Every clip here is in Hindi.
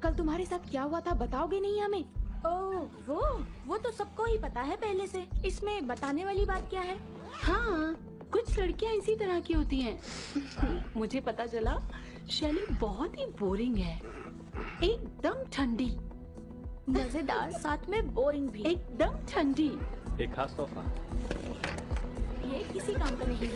कल तुम्हारे साथ क्या हुआ था बताओगे नहीं हमें? ओह वो तो सबको ही पता है पहले से। इसमें बताने वाली बात क्या है? हाँ, कुछ लड़कियां इसी तरह की होती हैं। मुझे पता चला शैली बहुत ही बोरिंग है, एकदम ठंडी, मजेदार साथ में बोरिंग भी। एकदम ठंडी। एक खास तोहफा। ये किसी काम का नहीं है।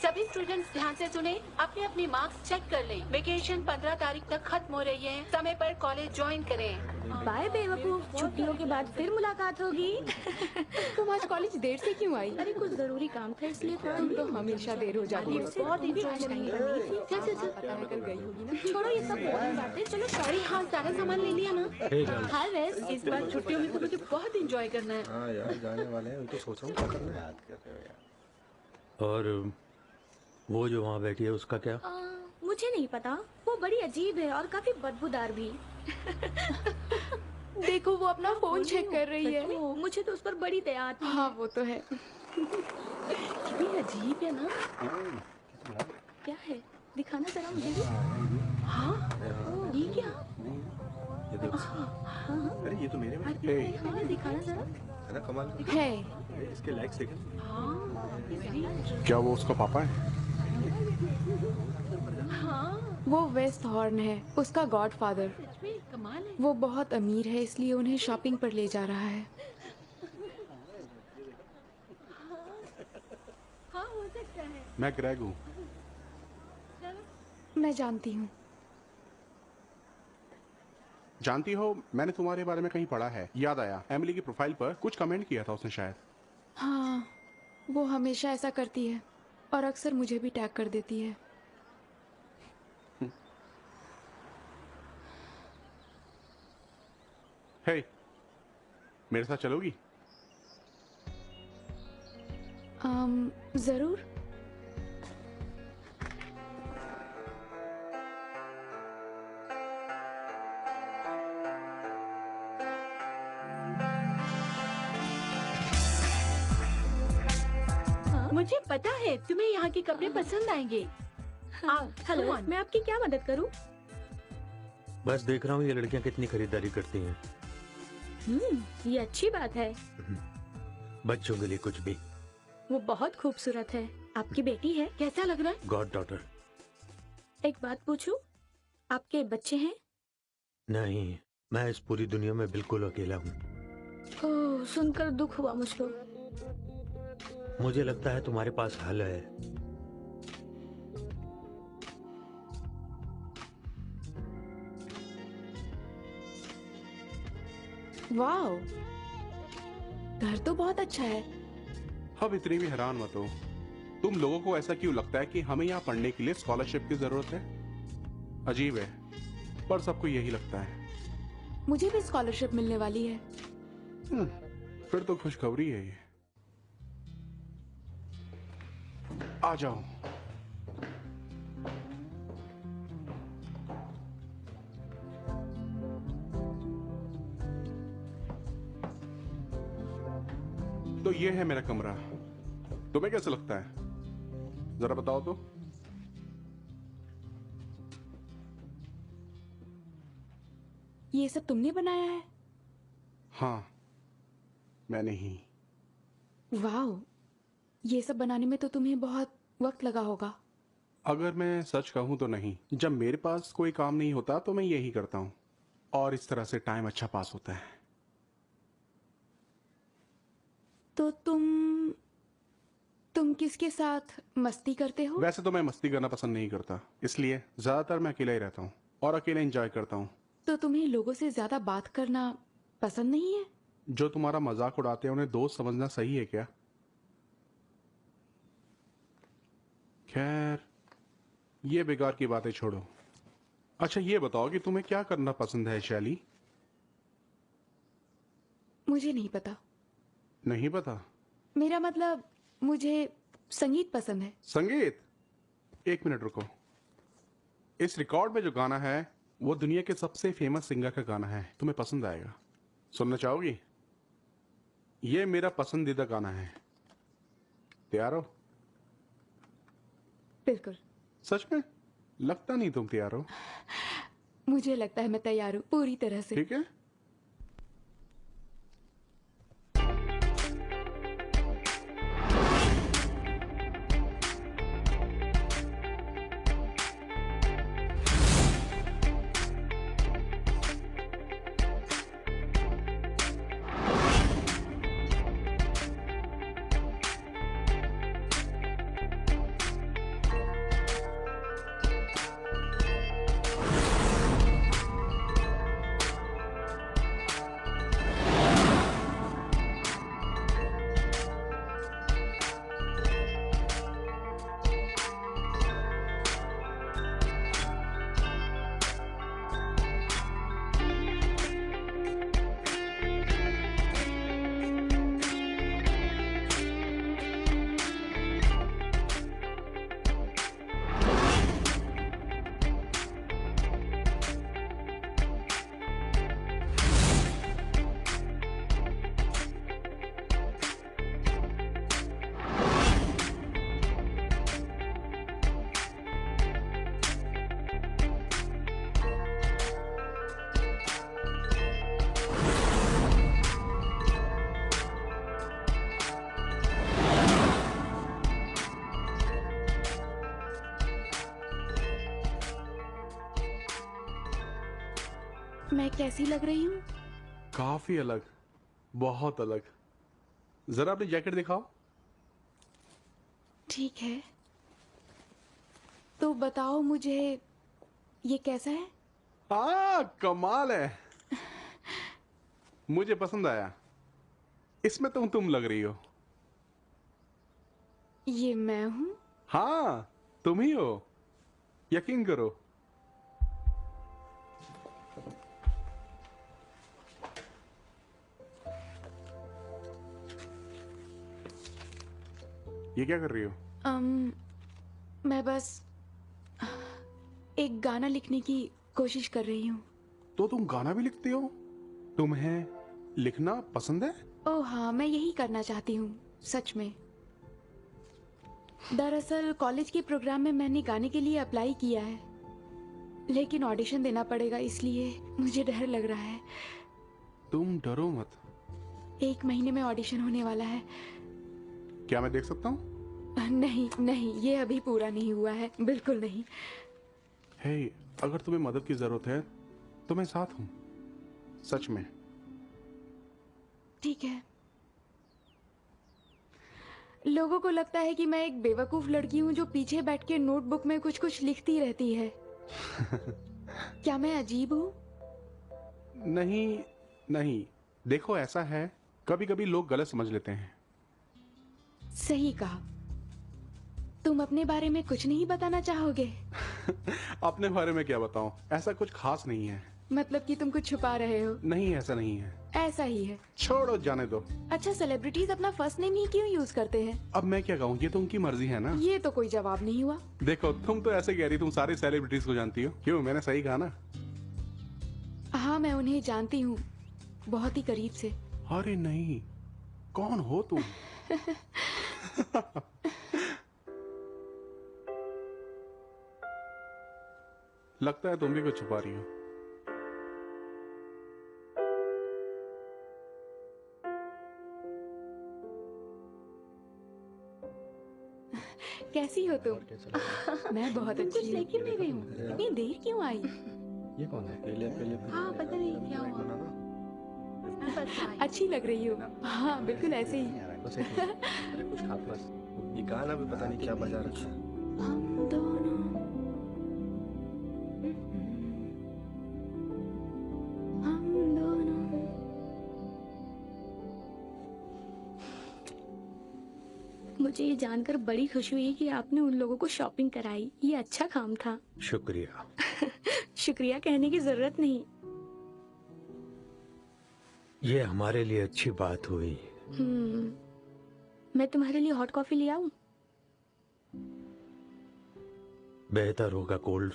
सभी स्टूडेंट्स ध्यान से सुने, अपने अपनी मार्क्स चेक कर लें। वेकेशन 15 तारीख तक खत्म हो रही है, समय पर कॉलेज ज्वाइन करें। बाय बेवकूफ, छुट्टियों के बाद फिर मुलाकात होगी। तुम आज कॉलेज देर से क्यों आई? अरे कुछ जरूरी काम था इसलिए थोड़ा तुम तो हमेशा देर हो जाती हो। बहुत इंटरेस्टिंग करनी थी। चल पता है कर गई होगी ना। छोड़ो ये सब बोरिंग बातें, चलो अरे हाँ, सारा सामान ले लिया ना? हे गर्ल्स, हाय वेस, इस बार छुट्टियों में तो मुझे बहुत एंजॉय करना है। हाँ यार, जाने वाले हैं, तो सोच रहा हूँ क्या करना है। याद कर रहे हो यार। और वो जो वहाँ बैठी है उसका क्या? मुझे नहीं पता, वो बड़ी अजीब है और काफी बदबूदार भी। देखो वो अपना फोन चेक कर रही है। मुझे तो उस पर बड़ी दया आती है। हाँ वो तो है। कितनी अजीब है ना? क्या है, दिखाना जरा मुझे भी। हाँ, ये क्या? ये देख, अरे ये तो मेरे में हाँ, दिखाना जरा। है ना, कमाल है। इसके लाइक्स देखे। क्या वो उसका पापा है? वो वेस्ट हॉर्न है, उसका गॉडफादर। कमाल है। वो बहुत अमीर है इसलिए उन्हें शॉपिंग पर ले जा रहा है। हाँ हो सकता है। मैं ग्रेग हूँ। मैं जानती हूँ। जानती हो, मैंने तुम्हारे बारे में कहीं पढ़ा है। याद आया, एमिली की प्रोफाइल पर कुछ कमेंट किया था उसने शायद। हाँ, वो हमेशा ऐसा करती है और अक्सर मुझे भी टैग कर देती है। हे, मेरे साथ चलोगी? जरूर। मुझे पता है तुम्हें यहाँ के कपड़े पसंद आएंगे। Hello, come on। मैं आपकी क्या मदद करूं? बस देख रहा हूँ ये लड़कियाँ कितनी खरीदारी करती हैं। ये अच्छी बात है। बच्चों के लिए कुछ भी। वो बहुत खूबसूरत है। आपकी बेटी है? कैसा लग रहा है? God daughter. एक बात पूछूं? आपके बच्चे हैं? नहीं, मैं इस पूरी दुनिया में बिल्कुल अकेला हूँ। ओह, सुनकर दुख हुआ मुझको। मुझे लगता है तुम्हारे पास हल है। वाओ, घर तो बहुत अच्छा है। अब इतनी भी हैरान मत हो। तुम लोगों को ऐसा क्यों लगता है कि हमें यहाँ पढ़ने के लिए स्कॉलरशिप की जरूरत है? अजीब है, पर सबको यही लगता है। मुझे भी स्कॉलरशिप मिलने वाली है। फिर तो खुशखबरी है ये। आ जाओ। तो ये है मेरा कमरा। तुम्हें कैसा लगता है? जरा बताओ तो। ये सब तुमने बनाया है? हाँ, मैंने ही। वाओ, ये सब बनाने में तो तुम्हें बहुत वक्त लगा होगा। अगर मैं सच कहूं तो नहीं। जब मेरे पास कोई काम नहीं होता तो मैं यही करता हूं और इस तरह से टाइम अच्छा पास होता है। तो तुम किसके साथ मस्ती करते हो? वैसे तो मैं मस्ती करना पसंद नहीं करता, इसलिए ज्यादातर मैं अकेला ही रहता हूँ और अकेले एंजॉय करता हूँ। तो तुम्हें लोगों से ज्यादा बात करना पसंद नहीं है? जो तुम्हारा मजाक उड़ाते हैं उन्हें दोस्त समझना सही है क्या? खैर, ये बेकार की बातें छोड़ो। अच्छा ये बताओ कि तुम्हें क्या करना पसंद है शैली? मुझे नहीं पता। नहीं पता? मेरा मतलब मुझे संगीत पसंद है। संगीत? एक मिनट रुको। इस रिकॉर्ड में जो गाना है वो दुनिया के सबसे फेमस सिंगर का गाना है, तुम्हें पसंद आएगा। सुनना चाहोगी? ये मेरा पसंदीदा गाना है। तैयार हो? बिल्कुल। सच में? लगता नहीं तुम तैयार हो। मुझे लगता है मैं तैयार हूँ पूरी तरह से। ठीक है। मैं कैसी लग रही हूँ? काफी अलग, बहुत अलग। जरा अपनी जैकेट दिखाओ। ठीक है, तो बताओ मुझे ये कैसा है? कमाल है। मुझे पसंद आया। इसमें तुम लग रही हो। ये मैं हूँ? हाँ, तुम ही हो, यकीन करो। ये क्या कर रही हो? मैं बस एक गाना लिखने की कोशिश कर रही हूँ। तो तुम गाना भी लिखती हो? तुम्हें लिखना पसंद है? ओह हाँ, मैं यही करना चाहती हूँ सच में। दरअसल कॉलेज के प्रोग्राम में मैंने गाने के लिए अप्लाई किया है, लेकिन ऑडिशन देना पड़ेगा, इसलिए मुझे डर लग रहा है। तुम डरो मत। 1 महीने में ऑडिशन होने वाला है। क्या मैं देख सकता हूँ? नहीं नहीं, ये अभी पूरा नहीं हुआ है, बिल्कुल नहीं। हे, अगर तुम्हें मदद की जरूरत है तो मैं साथ हूँ, सच में। ठीक है। लोगों को लगता है कि मैं एक बेवकूफ लड़की हूँ जो पीछे बैठ के नोटबुक में कुछ कुछ लिखती रहती है। क्या मैं अजीब हूँ? नहीं नहीं, देखो ऐसा है, कभी कभी लोग गलत समझ लेते हैं। सही कहा। तुम अपने बारे में कुछ नहीं बताना चाहोगे? अपने बारे में क्या बताऊं, ऐसा कुछ खास नहीं है। मतलब कि तुम कुछ छुपा रहे हो? नहीं, ऐसा नहीं है। ऐसा ही है। छोड़ो, जाने दो। अच्छा, सेलिब्रिटीज अपना फर्स्ट नेम ही क्यों यूज करते हैं? अब मैं क्या कहूँ, ये तो उनकी मर्जी है ना। ये तो कोई जवाब नहीं हुआ। देखो, तुम तो ऐसे कह रही तुम सारी सेलिब्रिटीज को जानती हो। क्यों, मैंने सही कहा ना? हाँ, मैं उन्हें जानती हूँ, बहुत ही करीब से। अरे नहीं, कौन हो तुम? लगता है तुम भी कुछ छुपा रही हो। कैसी हो तुम? मैं बहुत अच्छी कुछ लेके नहीं गई हूँ। इतनी देर क्यों आई? ये कौन है? पहले हाँ, पता नहीं क्या हुआ। बस आई। अच्छी लग रही हो। हाँ, बिल्कुल ऐसे ही। बस एक मिनट। अरे कुछ खास बस। ये गाना भी पता नहीं क्या बजा रखा है। हम दोनों हम दोनों। मुझे ये जानकर बड़ी खुशी हुई कि आपने उन लोगों को शॉपिंग कराई। ये अच्छा काम था। शुक्रिया। शुक्रिया कहने की जरूरत नहीं। ये हमारे लिए अच्छी बात हुई। मैं तुम्हारे लिए हॉट कॉफी ले आऊं? बेहतर होगा कोल्ड।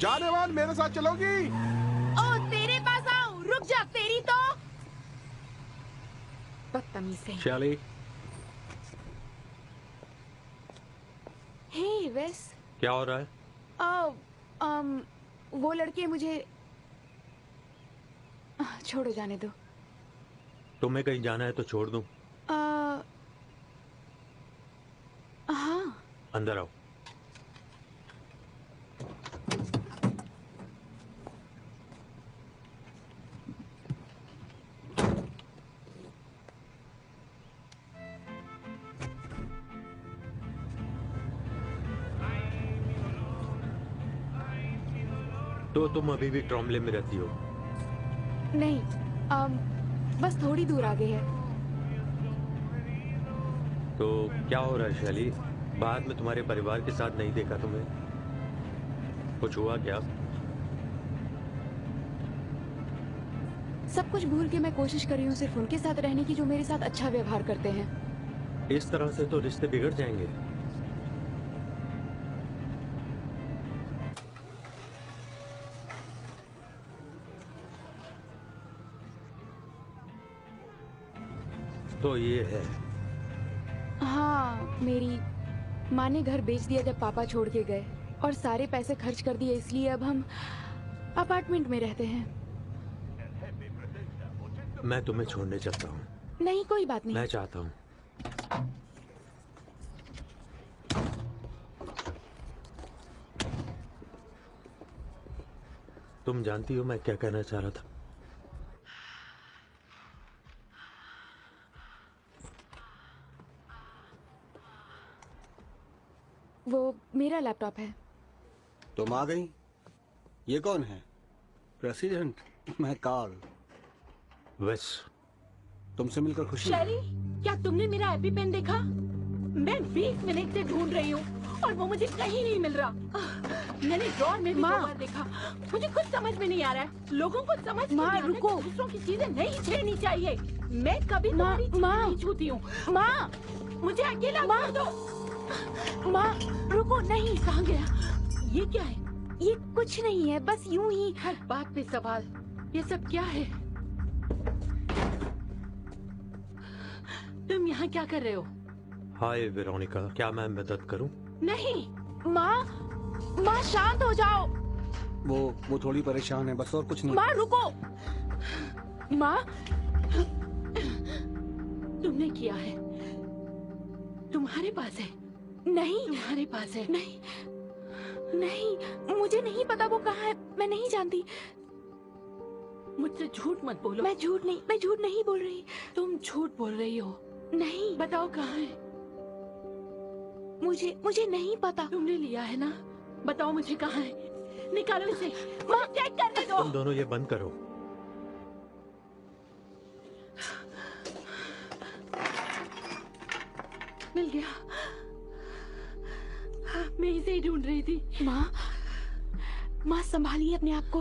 जानेवान मेरे साथ चलोगी? ओ तेरे पास आऊं? रुक जा, तेरी तो बदतमीज है। शैली, हे वेस, क्या हो रहा है? वो लड़के मुझे छोड़ो, जाने दो। तुम्हें कहीं जाना है तो छोड़ दूं? हाँ। अंदर आओ। तो तुम अभी भी ट्रॉम्ले में रहती हो? नहीं, बस थोड़ी दूर आगे है। तो क्या हो रहा है शैली? बाद में तुम्हारे परिवार के साथ नहीं देखा तुम्हें। कुछ हुआ क्या? सब कुछ भूल के मैं कोशिश कर रही हूँ सिर्फ उनके साथ रहने की जो मेरे साथ अच्छा व्यवहार करते हैं। इस तरह से तो रिश्ते बिगड़ जाएंगे। तो ये है। हाँ, मेरी माँ ने घर बेच दिया जब पापा छोड़ के गए और सारे पैसे खर्च कर दिए, इसलिए अब हम अपार्टमेंट में रहते हैं। मैं तुम्हें छोड़ने चलता हूँ। नहीं, कोई बात नहीं। मैं चाहता हूँ। तुम जानती हो मैं क्या कहना चाह रहा था? वो मेरा लैपटॉप है। तुम आ गई? ये कौन है? प्रेसिडेंट? मैं कार्ल। वेस। तुमसे मिलकर खुशी हुई। शैली, क्या तुमने मेरा एपिपेन देखा? मैं 20 मिनट से ढूंढ रही हूँ और वो मुझे कहीं नहीं मिल रहा। मैंने ड्रॉर में भी 2 बार देखा। मुझे कुछ समझ में नहीं आ रहा है। लोगों को समझ नहीं आ रहा है रुको। कि दूसरों की चीजें नहीं छेड़नी चाहिए। मैं कभी तुम्हारी चीजें नहीं छूती हूँ। माँ, मुझे अकेला छोड़ दो। माँ, रुको। नहीं, कहाँ गया? ये क्या है? ये कुछ नहीं है, बस यूं ही। हर बात पे सवाल। ये सब क्या है? तुम यहाँ क्या कर रहे हो? हाय वेरोनिका, क्या मैं मदद करूं? नहीं। माँ शांत हो जाओ। वो थोड़ी परेशान है, बस और कुछ नहीं। माँ रुको। माँ, तुमने किया है। तुम्हारे पास है। नहीं, तुम्हारे पास है। नहीं, नहीं, मुझे नहीं पता वो कहाँ है। मैं नहीं जानती। मुझसे झूठ मत बोलो। मैं झूठ नहीं बोल रही। तुम झूठ बोल रही हो। नहीं, बताओ कहाँ है? मुझे नहीं पता। तुमने लिया है ना? बताओ मुझे कहाँ है। निकालो इसे। मुझे चेक करने दो। तुम दोनों ये बंद करो। मिल गया। मैं इसे ही ढूंढ रही थी। माँ संभालिए अपने आप को।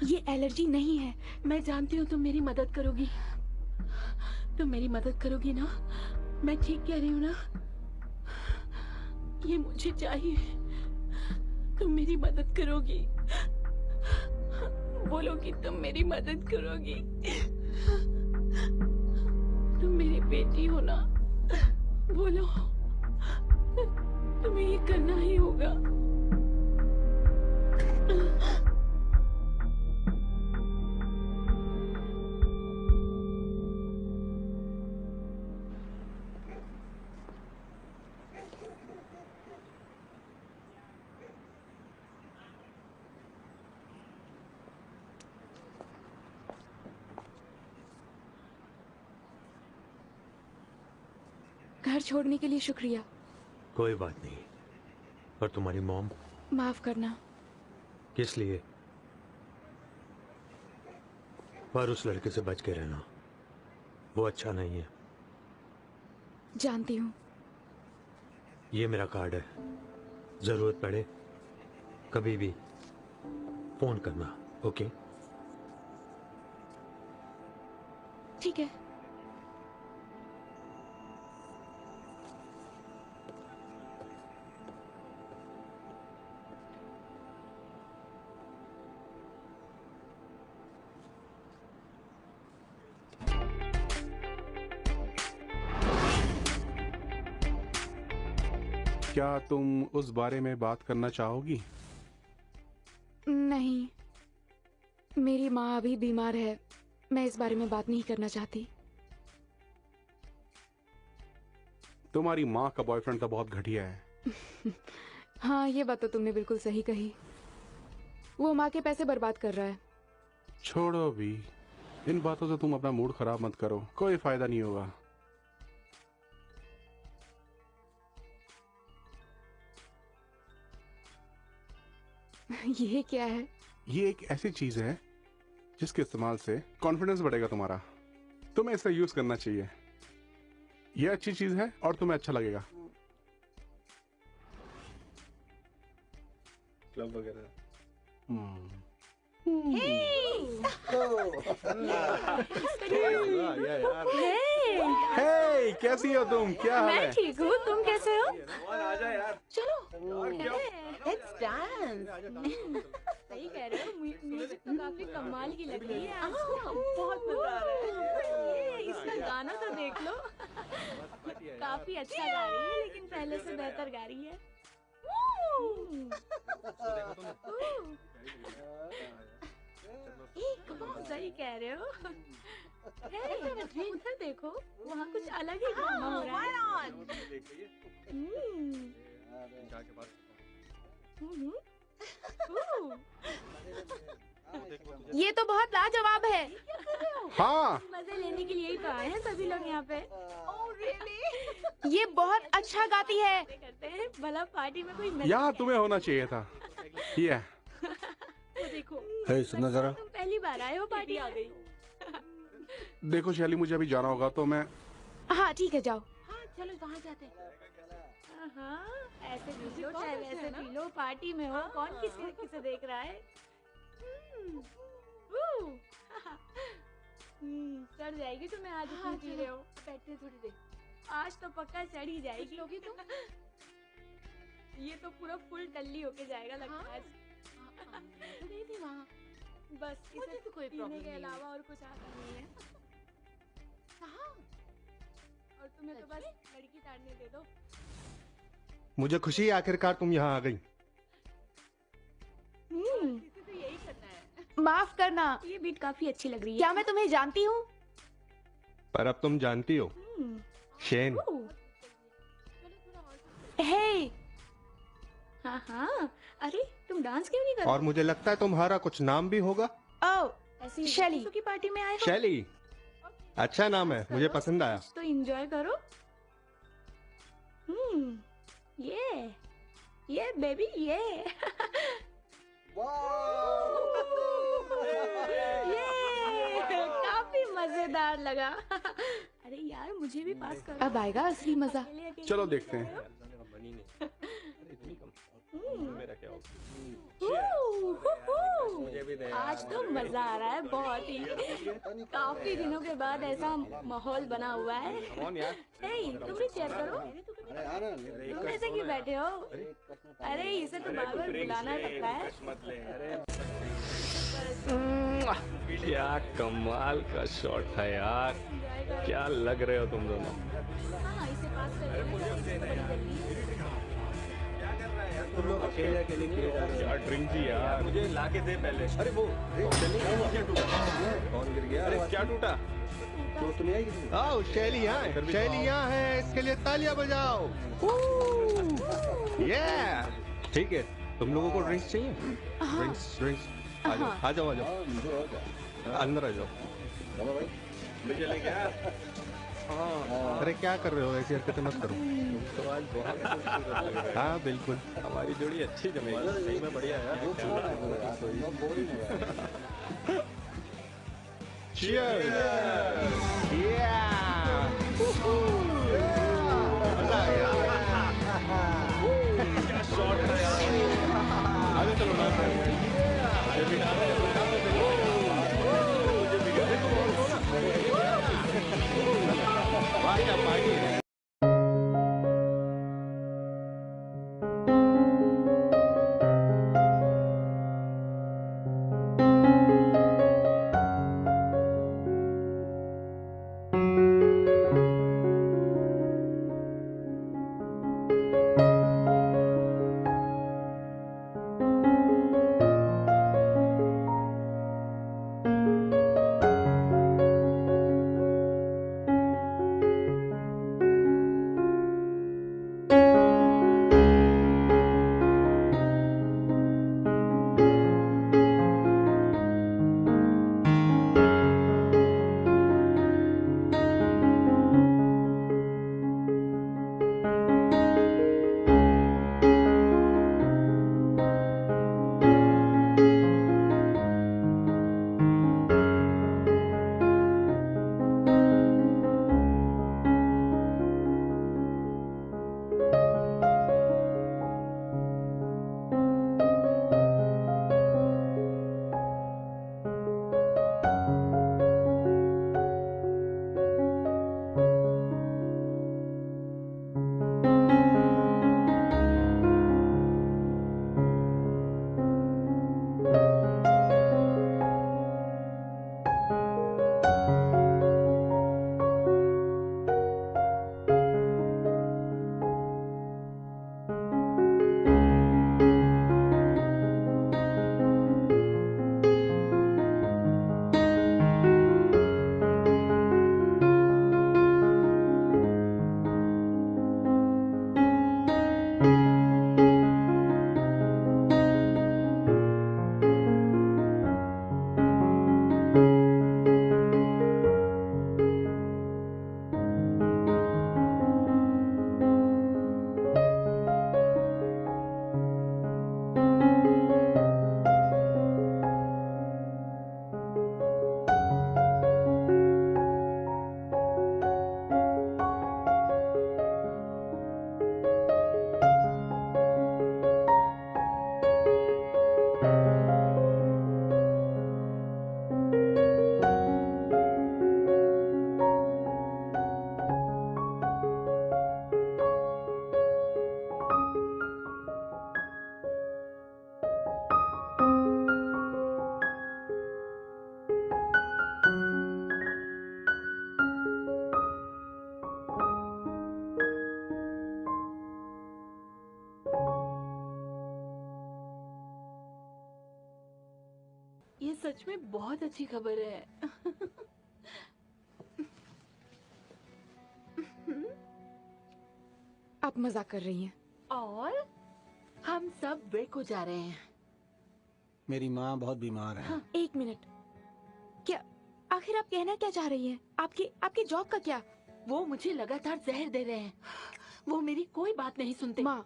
ये एलर्जी नहीं है। मैं जानती हूँ तुम मेरी मदद करोगी। तुम मेरी मदद करोगी ना? मैं ठीक कह रही हूँ ना? ये मुझे चाहिए। तुम मेरी मदद करोगी। बोलो कि तुम मेरी मदद करोगी। तुम मेरी बेटी हो ना? बोलो। तुम्हें ये करना ही होगा। घर छोड़ने के लिए शुक्रिया। कोई बात नहीं। और तुम्हारी मॉम? माफ करना। किस लिए? पर उस लड़के से बच के रहना, वो अच्छा नहीं है। जानती हूँ। ये मेरा कार्ड है, जरूरत पड़े कभी भी फोन करना। ओके? ठीक है। क्या तुम उस बारे में बात करना चाहोगी? नहीं, मेरी माँ अभी बीमार है, मैं इस बारे में बात नहीं करना चाहती। तुम्हारी माँ का बॉयफ्रेंड तो बहुत घटिया है। हाँ, ये बात तो तुमने बिल्कुल सही कही। वो माँ के पैसे बर्बाद कर रहा है। छोड़ो भी, इन बातों से तुम अपना मूड खराब मत करो, कोई फायदा नहीं होगा। ये क्या है? ये एक ऐसी चीज है जिसके इस्तेमाल से कॉन्फिडेंस बढ़ेगा तुम्हारा। तुम्हें इसे यूज करना चाहिए। ये अच्छी चीज है और तुम्हें अच्छा लगेगा। क्लब वगैरह। हे, कैसी हो तुम? क्या हाल मैं है? ठीक हूँ, तुम कैसे हो? आजा यार। चलो लेट्स डांस। सही कह रहे हो, म्यूजिक तो काफी कमाल की लग रही है। बहुत मजा आ रहा है। इसका गाना तो देख लो। काफी अच्छा गा रही है, लेकिन पहले से बेहतर गा रही है। सही कह रहे हो। उधर देखो, वहाँ कुछ अलग ही ड्रामा हो रहा है। ये तो बहुत लाजवाब है। हाँ, मजे लेने के लिए ही तो आए हैं सभी लोग यहाँ पे। ये बहुत अच्छा गाती है। करते हैं भला पार्टी में कोई मजे यहाँ तुम्हें होना चाहिए था। ये तो देखो, हे, सुनना जरा। तुम पहली बार आए हो पार्टी आ गई। देखो शैली, मुझे अभी जाना होगा तो मैं। हाँ ठीक है, जाओ। हाँ चलो वहाँ जाते हैं। हाँ, ऐसे पी लो चाहे वैसे पी लो, पार्टी में हो, कौन किसे किसे देख रहा है। चढ़ जाएगी तुम्हें आज इतनी पी रहे हो। बैठते थोड़ी देर। आज तो पक्का चढ़ ही जाएगी। लोगी तुम? ये तो पूरा फुल टल्ली होके जाएगा लगता है। तो नहीं थी वहाँ। बस मुझे इसे तो कोई पीने प्रॉब्लम के नहीं है। अलावा और कुछ आता नहीं है। कहाँ? और तुम्हें तो बस लड़की ताड़ने दे दो। मुझे खुशी है आखिरकार तुम यहाँ आ गई। इसे तो यही करना है। माफ करना। ये बीट काफी अच्छी लग रही है। क्या मैं तुम्हें जानती हूँ? पर अब तुम जानती हो, शेन। हे, हाँ हाँ, अरे तुम डांस क्यों नहीं कर और मुझे लगता है तुम्हारा कुछ नाम भी होगा। ओ, ऐसी शैली। की पार्टी में आए हो शैली, अच्छा नाम है, मुझे पसंद आया। तो एंजॉय करो। ये बेबी ये काफी मजेदार लगा। अरे यार, मुझे भी पास करो। अब आएगा असली मजा। अकेले अकेले चलो देखते हैं। आज तो मजा आ रहा है बहुत ही। काफी दिनों के बाद ऐसा माहौल बना हुआ है। हे, तुम भी चेयर करो। तुम ऐसे क्यों बैठे हो? अरे इसे तो बार बार बुलाना पड़ता है। क्या कमाल का शॉट है यार, क्या लग रहे हो तुम दोनों। हाँ, इसे पास कर लेना, इसे तो बड़ी जल्दी है। तुम लोग अकेले अकेले किए जा रहे क्या ड्रिंक थी यार, मुझे लाके दे पहले। हो। अरे वो क्या टूटा? कौन गिर गया? अरे क्या टूटा। चोट तो नहीं आई किसी को? आओ, शैली यहाँ है, शैली यहाँ है, इसके लिए तालियां बजाओ। ये ठीक है, तुम लोगों को ड्रिंक्स चाहिए? ड्रिंक्स ड्रिंक्स, आ जाओ आ जाओ आ जाओ, मुझे और क्या? अंदर आ जाओ। चलो भाई। मुझे ले गया। अरे क्या कर रहे हो, ऐसी हरकतें मत करो। तो आज बहुत खूबसूरत लग रहे हो। हाँ बिल्कुल। हमारी जोड़ी अच्छी जमेगी। सही में बढ़िया यार। Cheers! Yeah! मजा आ गया। क्या शॉट है यार। आगे चलो ना। अरे बिना वाह क्या पार्टी है। ये सच में बहुत अच्छी खबर है। आप मजाक कर रही हैं। और हम सब ब्रेक हो जा रहे हैं। मेरी माँ बहुत बीमार है। एक मिनट, क्या आखिर आप कहना क्या चाह रही हैं? आपकी जॉब का क्या? वो मुझे लगातार जहर दे रहे हैं। वो मेरी कोई बात नहीं सुनते। माँ,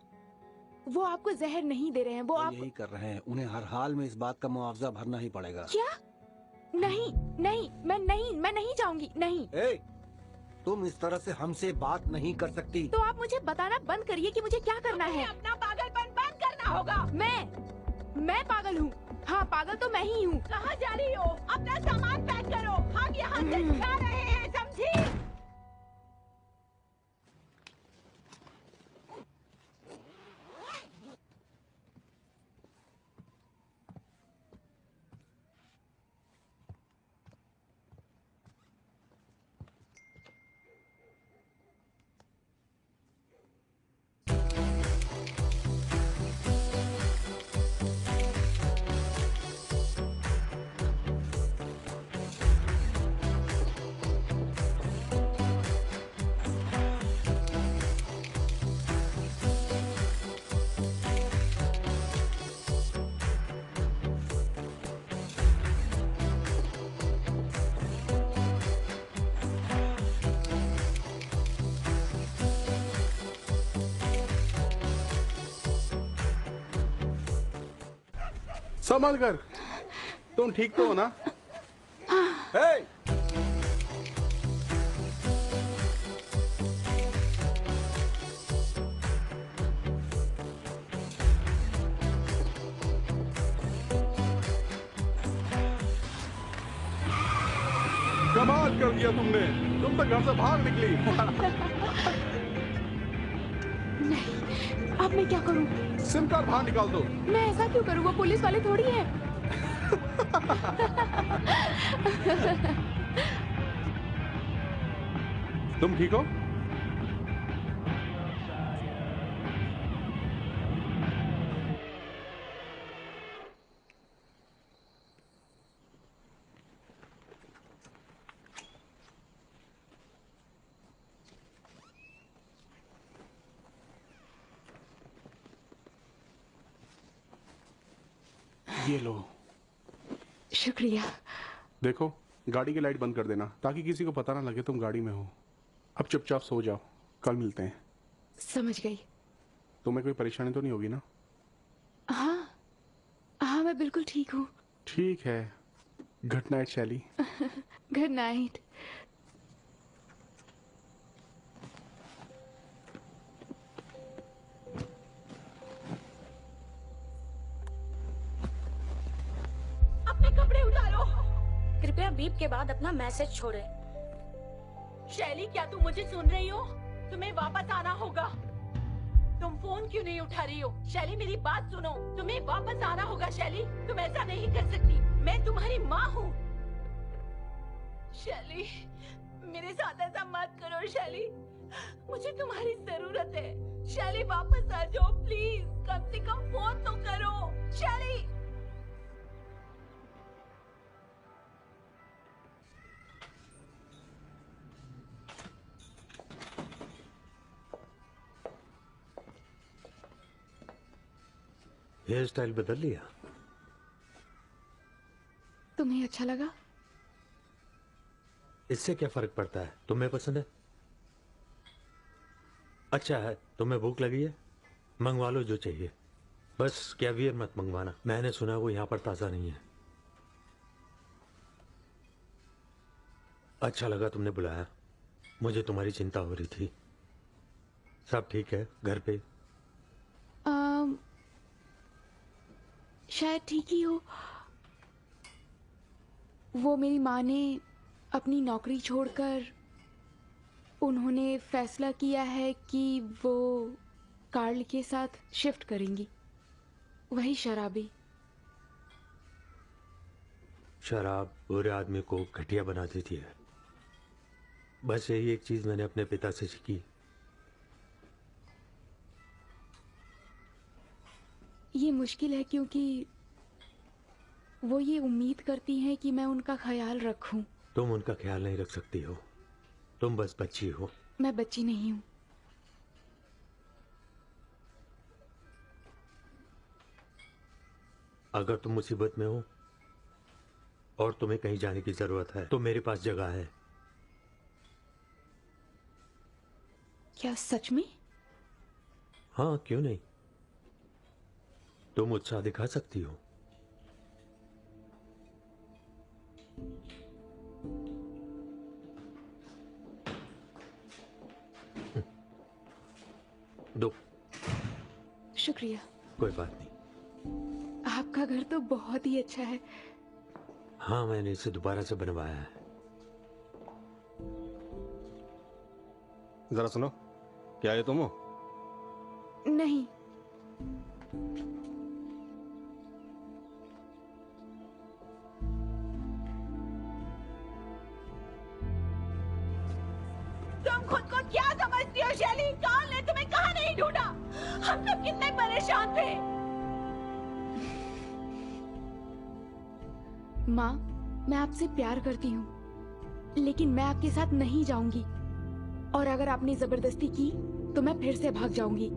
वो आपको जहर नहीं दे रहे हैं, वो वो आप यही कर रहे हैं। उन्हें हर हाल में इस बात का मुआवजा भरना ही पड़ेगा। क्या? नहीं नहीं, मैं नहीं जाऊंगी, नहीं। ए, तुम इस तरह से हमसे बात नहीं कर सकती। तो आप मुझे बताना बंद करिए कि मुझे क्या करना है। अपना पागलपन बंद करना होगा। मैं पागल हूँ। हाँ, पागल तो मैं ही हूँ। कहाँ जा रही हो? अपना सामान पैक करो। हम यहाँ से जा रहे हैं, समझी? संभल कर। तुम ठीक तो हो ना? हे! कमाल कर दिया तुमने। तुम तो घर से भाग निकली। अब मैं क्या करूं? सिम कार्ड बाहर निकाल दो। मैं ऐसा क्यों करूं? वो पुलिस वाले थोड़ी है। तुम ठीक हो? ये लो। शुक्रिया। देखो, गाड़ी की लाइट बंद कर देना ताकि किसी को पता ना लगे तुम गाड़ी में हो। अब चुपचाप सो जाओ, कल मिलते हैं। समझ गई। तुम्हें कोई परेशानी तो नहीं होगी ना? हाँ हाँ, मैं बिल्कुल ठीक हूँ। ठीक है। गुड नाइट शैली। Good night. अपने कपड़े उतारो। कृपया बीप के बाद अपना मैसेज छोड़े। शैली, क्या तुम मुझे सुन रही हो? तुम्हें वापस आना होगा। तुम फोन क्यों नहीं उठा रही हो? शैली, मेरी बात सुनो। तुम्हें वापस आना होगा शैली। तुम ऐसा नहीं कर सकती। मैं तुम्हारी माँ हूँ। शैली, मेरे साथ ऐसा मत करो शैली। मुझे तुम्हारी जरूरत है। शैली, वापस आ जाओ प्लीज। कम से कम फोन तो करो शैली। हेयर स्टाइल बदल लिया? तुम्हें अच्छा लगा? इससे क्या फर्क पड़ता है? तुम्हें पसंद है? अच्छा है। तुम्हें भूख लगी है? मंगवा लो जो चाहिए। बस कैवियर मत मंगवाना, मैंने सुना वो यहाँ पर ताज़ा नहीं है। अच्छा लगा तुमने बुलाया, मुझे तुम्हारी चिंता हो रही थी। सब ठीक है घर पे? शायद ठीक ही हो। वो मेरी माँ ने अपनी नौकरी छोड़कर उन्होंने फैसला किया है कि वो कार्ल के साथ शिफ्ट करेंगी। वही शराबी। शराब बुरे आदमी को घटिया बना देती है। बस यही एक चीज मैंने अपने पिता से सीखी। ये मुश्किल है क्योंकि वो ये उम्मीद करती हैं कि मैं उनका ख्याल रखूं। तुम उनका ख्याल नहीं रख सकती हो, तुम बस बच्ची हो। मैं बच्ची नहीं हूं। अगर तुम मुसीबत में हो और तुम्हें कहीं जाने की जरूरत है तो मेरे पास जगह है। क्या सच में? हाँ, क्यों नहीं। तुम उत्साह दिखा सकती हो। दो। शुक्रिया। कोई बात नहीं। आपका घर तो बहुत ही अच्छा है। हाँ, मैंने इसे दोबारा से बनवाया है। जरा सुनो, क्या ये तुम हो? नहीं। तुम खुद को क्या समझती हो शैली? कार्ल ने तुम्हें कहाँ नहीं ढूंढा? हम सब कितने परेशान थे। माँ, मैं आपसे प्यार करती हूँ, लेकिन मैं आपके साथ नहीं जाऊंगी। और अगर आपने जबरदस्ती की तो मैं फिर से भाग जाऊंगी।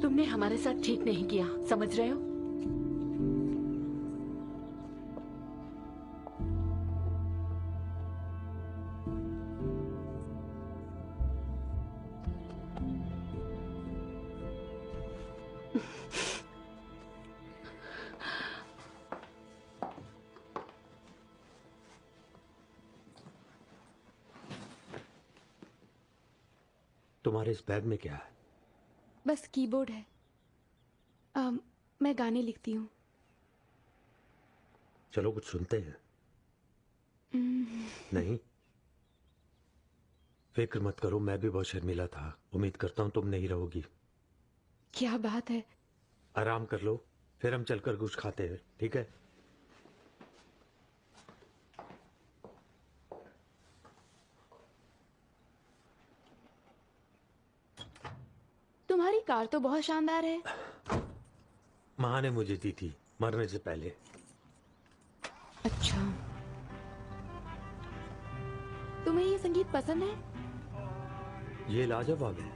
तुमने हमारे साथ ठीक नहीं किया, समझ रहे हो? तुम्हारे इस बैग में क्या है? बस कीबोर्ड है। मैं गाने लिखती हूँ। चलो कुछ सुनते हैं। नहीं, फिक्र मत करो, मैं भी बहुत शर्मिला था। उम्मीद करता हूँ तुम नहीं रहोगी। क्या बात है। आराम कर लो, फिर हम चलकर कुछ खाते हैं, ठीक है? तुम्हारी कार तो बहुत शानदार है। माँ ने मुझे दी थी मरने से पहले। अच्छा, तुम्हें ये संगीत पसंद है? ये लाजवाब है।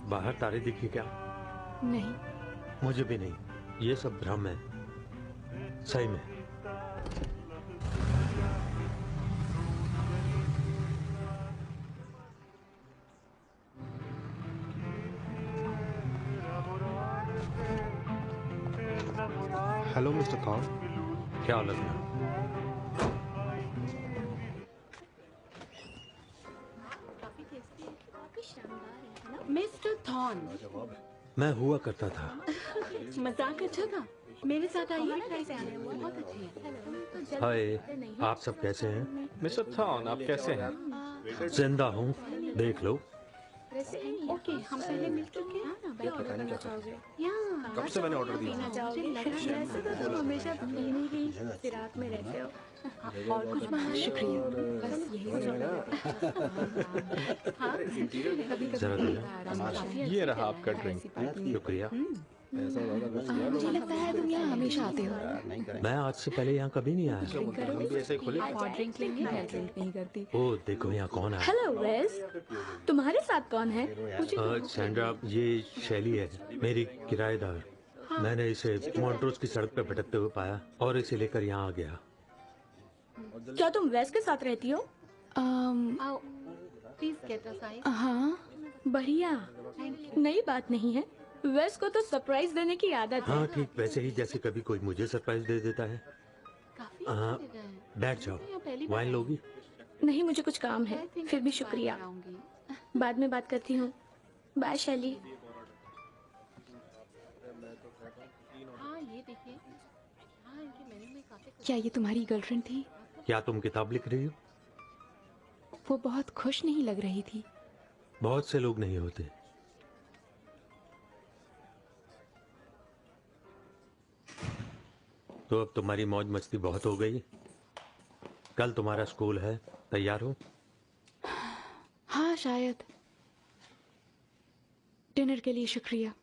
बाहर तारे दिखे क्या? नहीं। मुझे भी नहीं, ये सब भ्रम है सही में। Hello mister Thor. क्या लगना? मिस्टर थॉर्न, मैं हुआ करता था। मजाक अच्छा था। मेरे साथ आइए। बहुत अच्छे हैं। हाय, आप सब कैसे हैं? मिस्टर थॉन, आप कैसे हैं? जिंदा हूँ, देख लो। ओके, हम पहले मिल चुके हैं। कब से मैंने ऑर्डर दिया? पीना चाहोगे? वैसे तो तुम हमेशा पीने की फिराक में रहते हो। और कुछ शुक्रिया, बस यही जरा देना। ये रहा आपका ड्रिंक। शुक्रिया। मुझे लगता है तुम यहाँ हमेशा आते हो। मैं आज से पहले यहाँ कभी नहीं आया। हम भी ऐसे ही खुले। हॉट ड्रिंक लेंगे, मैं ड्रिंक नहीं करती। ओ देखो यहाँ कौन है। हेलो वेस, तुम्हारे साथ कौन है? सैंड्रा, ये शैली है, मेरी किराएदार। मैंने इसे मॉन्ट्रोज की सड़क पर भटकते हुए पाया और इसे लेकर यहाँ आ गया। क्या तुम वेस के साथ रहती हो? Please get us ice. हाँ, बढ़िया, नई बात नहीं है। वेस को तो सरप्राइज देने की आदत है। हाँ ठीक वैसे ही जैसे कभी कोई मुझे सरप्राइज दे देता है। काफी हाँ, बैठ जाओ। वाइन लोगी? नहीं, मुझे कुछ काम है। फिर भी शुक्रिया, बाद में बात करती हूँ। बाय शैली। हाँ, ये देखिए। हाँ, इनके मेन्यू में काफी क्या ये तुम्हारी गर्लफ्रेंड थी? क्या तुम किताब लिख रही हो? वो बहुत खुश नहीं लग रही थी। बहुत से लोग नहीं होते। तो अब तुम्हारी मौज मस्ती बहुत हो गई। कल तुम्हारा स्कूल है, तैयार हो? हाँ शायद। डिनर के लिए शुक्रिया।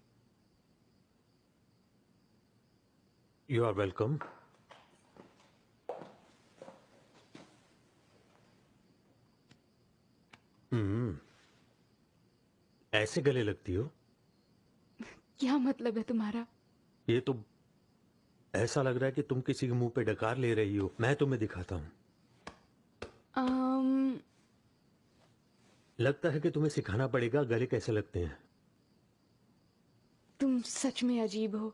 You are welcome. ऐसे गले लगती हो? क्या मतलब है तुम्हारा? ये तो ऐसा लग रहा है कि तुम किसी के मुंह पे डकार ले रही हो। मैं तुम्हें दिखाता हूँ। लगता है कि तुम्हें सिखाना पड़ेगा गले कैसे लगते हैं। तुम सच में अजीब हो।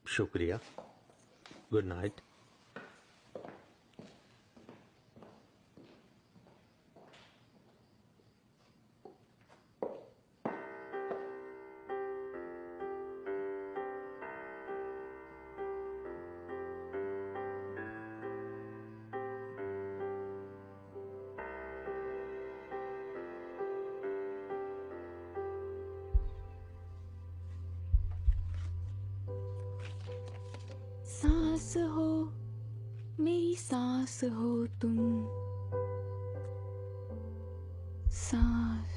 शुक्रिया। Good night. सांस हो, मेरी सांस हो तुम। सांस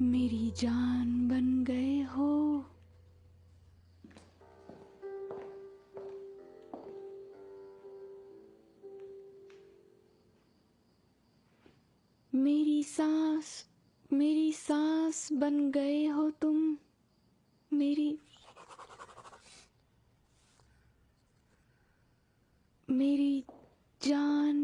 मेरी जान बन गए हो। मेरी सांस बन गए हो तुम। मेरी जान।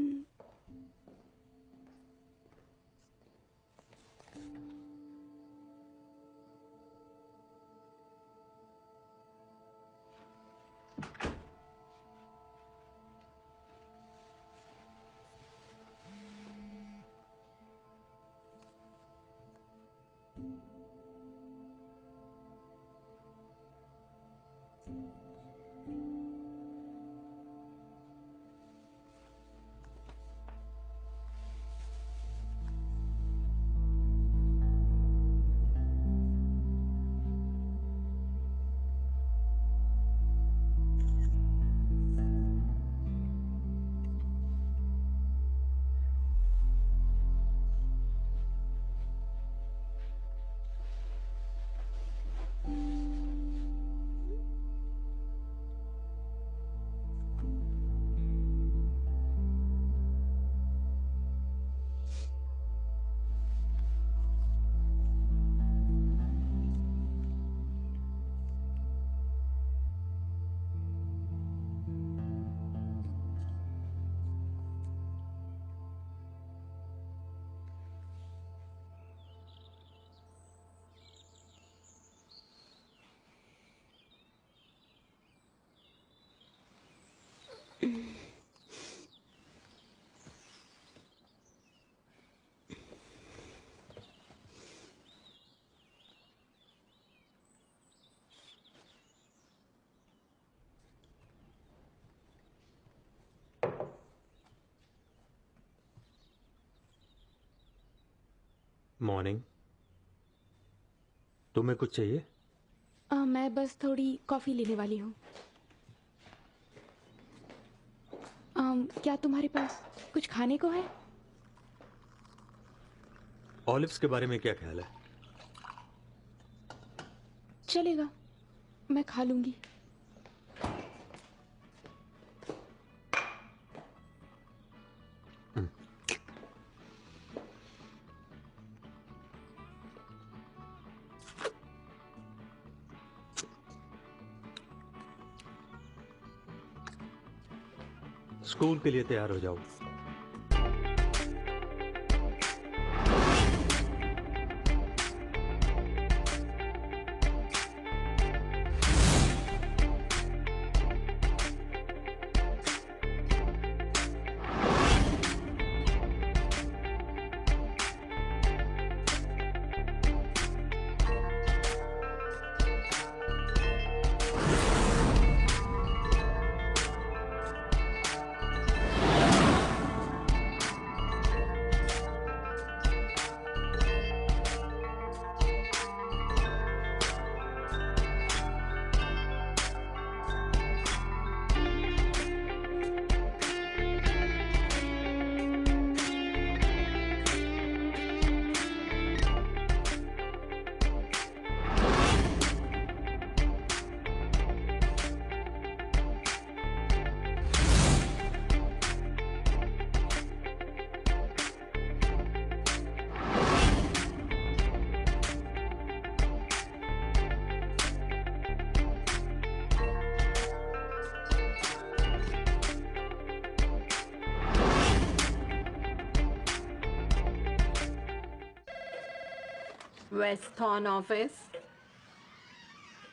मॉर्निंग। तुम्हें कुछ चाहिए? मैं बस थोड़ी कॉफ़ी लेने वाली हूँ। क्या तुम्हारे पास कुछ खाने को है? ऑलिव्स के बारे में क्या ख्याल है? चलेगा, मैं खा लूंगी। स्कूल के लिए तैयार हो जाओ। वेस्टथॉर्न ऑफिस।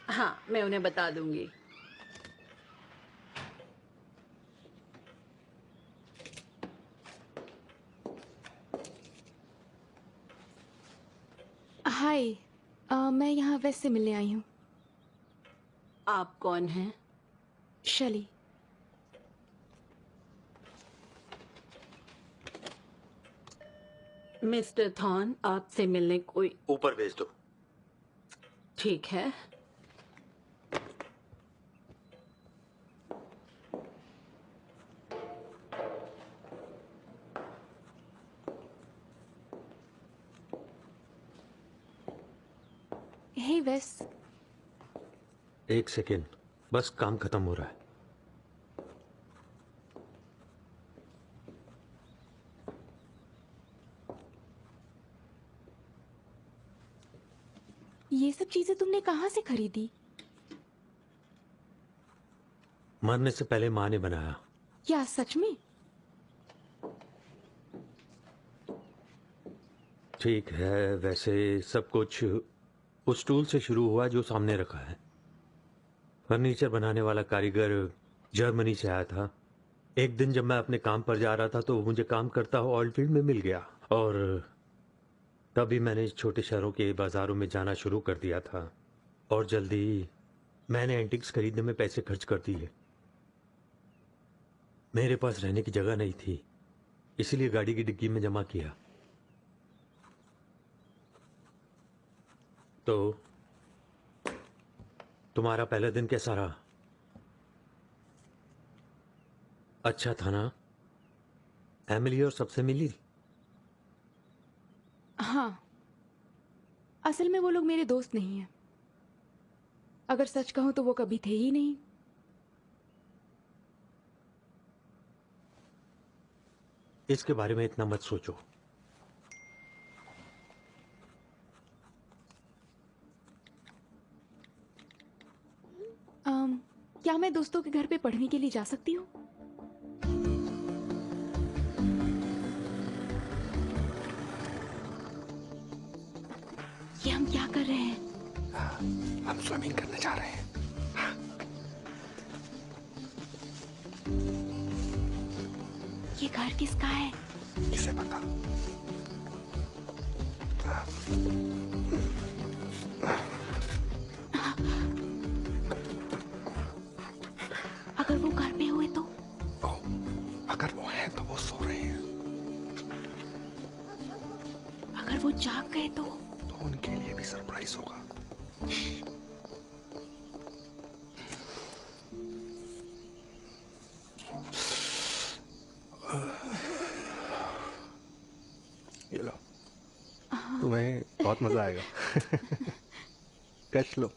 हाँ, मैं उन्हें बता दूंगी। हाय, मैं यहाँ वेस्ट से मिलने आई हूँ। आप कौन हैं? शली। मिस्टर थॉर्न, आपसे मिलने कोई। ऊपर भेज दो। ठीक है। हे वेस। एक सेकेंड, बस काम खत्म हो रहा है। ये सब चीजें तुमने कहाँ से खरीदी? मरने से पहले माँ ने बनाया। क्या सच में? ठीक है, वैसे सब कुछ उस टूल से शुरू हुआ जो सामने रखा है। फर्नीचर बनाने वाला कारीगर जर्मनी से आया था। एक दिन जब मैं अपने काम पर जा रहा था तो मुझे काम करता हुआ ऑयल फील्ड में मिल गया, और तभी मैंने छोटे शहरों के बाजारों में जाना शुरू कर दिया था, और जल्दी मैंने एंटिक्स खरीदने में पैसे खर्च कर दिए। मेरे पास रहने की जगह नहीं थी, इसलिए गाड़ी की डिग्गी में जमा किया। तो तुम्हारा पहला दिन कैसा रहा? अच्छा था ना? एमिली और सबसे मिली? हाँ, असल में वो लोग मेरे दोस्त नहीं हैं। अगर सच कहूं तो वो कभी थे ही नहीं। इसके बारे में इतना मत सोचो। क्या मैं दोस्तों के घर पे पढ़ने के लिए जा सकती हूँ? ये हम क्या कर रहे हैं? हम स्विमिंग करने जा रहे हैं। ये घर किसका है? किसे पता? अगर वो घर पे हुए तो? अगर वो हैं तो वो सो रहे हैं। अगर वो जाग गए तो? तो उनके लिए भी सरप्राइज होगा। ये लो, तुम्हें बहुत मजा आएगा। कश लो।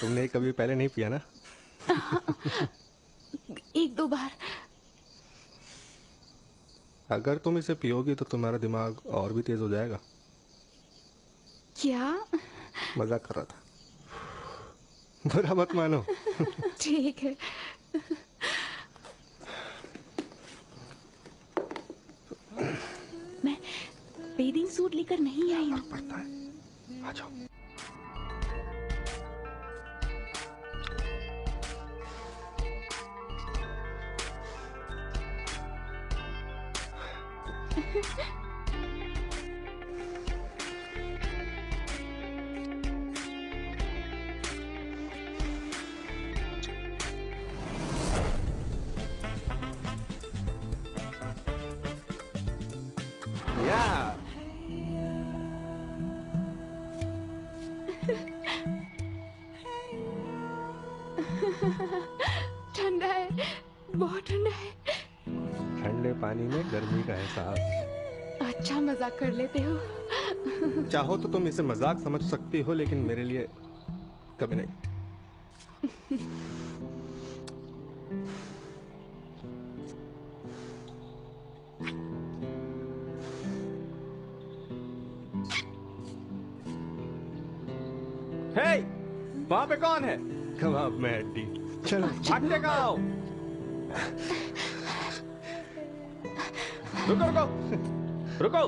तुमने कभी पहले नहीं पिया ना? एक दो बार। अगर तुम इसे पियोगी तो तुम्हारा दिमाग और भी तेज हो जाएगा। क्या? मजाक कर रहा था, बुरा मत मानो। ठीक है। मैं बेदिंग सूट लेकर नहीं आई हूँ। पड़ता है, आ जाओ। Yeah. ठंडा है, बहुत ठंडा है। ठंडे पानी में गर्मी का एहसास। अच्छा मजाक कर लेते हो। चाहो तो तुम इसे मजाक समझ सकती हो, लेकिन मेरे लिए कभी नहीं। हे, वहां पे कौन है? कबाब में हड्डी। चलो भागते कहाँ हो? रुको रुको रुको।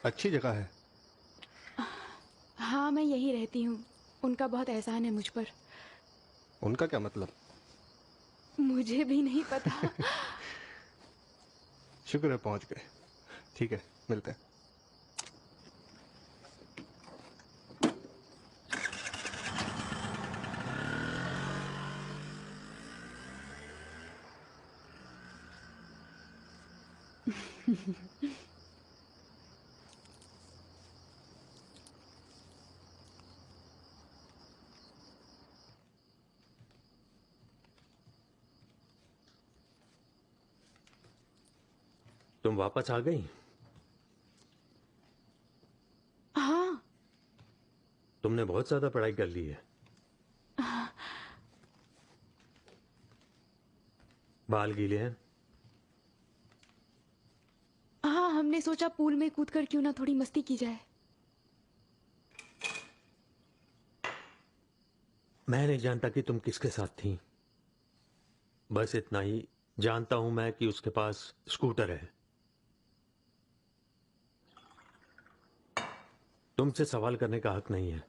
अच्छी जगह है। हाँ, मैं यही रहती हूँ। उनका बहुत एहसान है मुझ पर। उनका क्या मतलब? मुझे भी नहीं पता। शुक्र है पहुंच गए। ठीक है, मिलते हैं। तुम वापस आ गई? हाँ। तुमने बहुत ज्यादा पढ़ाई कर ली है। बाल गीले हैं? हाँ, हमने सोचा पूल में कूदकर क्यों ना थोड़ी मस्ती की जाए। मैं नहीं जानता कि तुम किसके साथ थी। बस इतना ही जानता हूं मैं कि उसके पास स्कूटर है। तुमसे सवाल करने का हक नहीं है।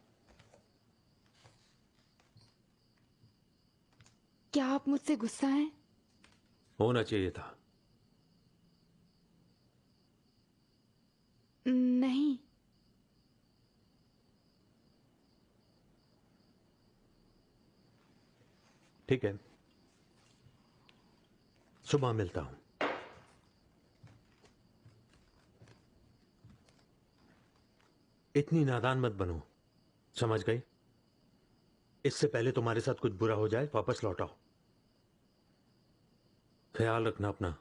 क्या आप मुझसे गुस्सा हैं? होना चाहिए था। नहीं। ठीक है, सुबह मिलता हूं। इतनी नादान मत बनो, समझ गई? इससे पहले तुम्हारे साथ कुछ बुरा हो जाए वापस लौट आओ। ख्याल रखना अपना।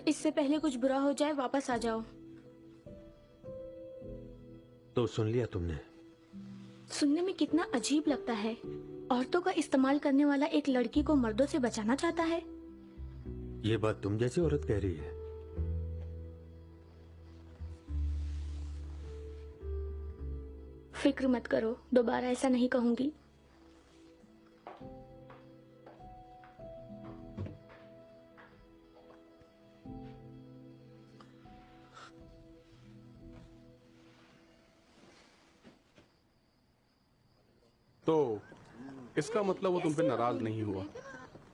इससे पहले कुछ बुरा हो जाए वापस आ जाओ। तो सुन लिया तुमने? सुनने में कितना अजीब लगता है। औरतों का इस्तेमाल करने वाला एक लड़की को मर्दों से बचाना चाहता है। ये बात तुम जैसी औरत कह रही है? फिक्र मत करो, दोबारा ऐसा नहीं कहूंगी। तो इसका मतलब वो तुम पे नाराज नहीं हुआ?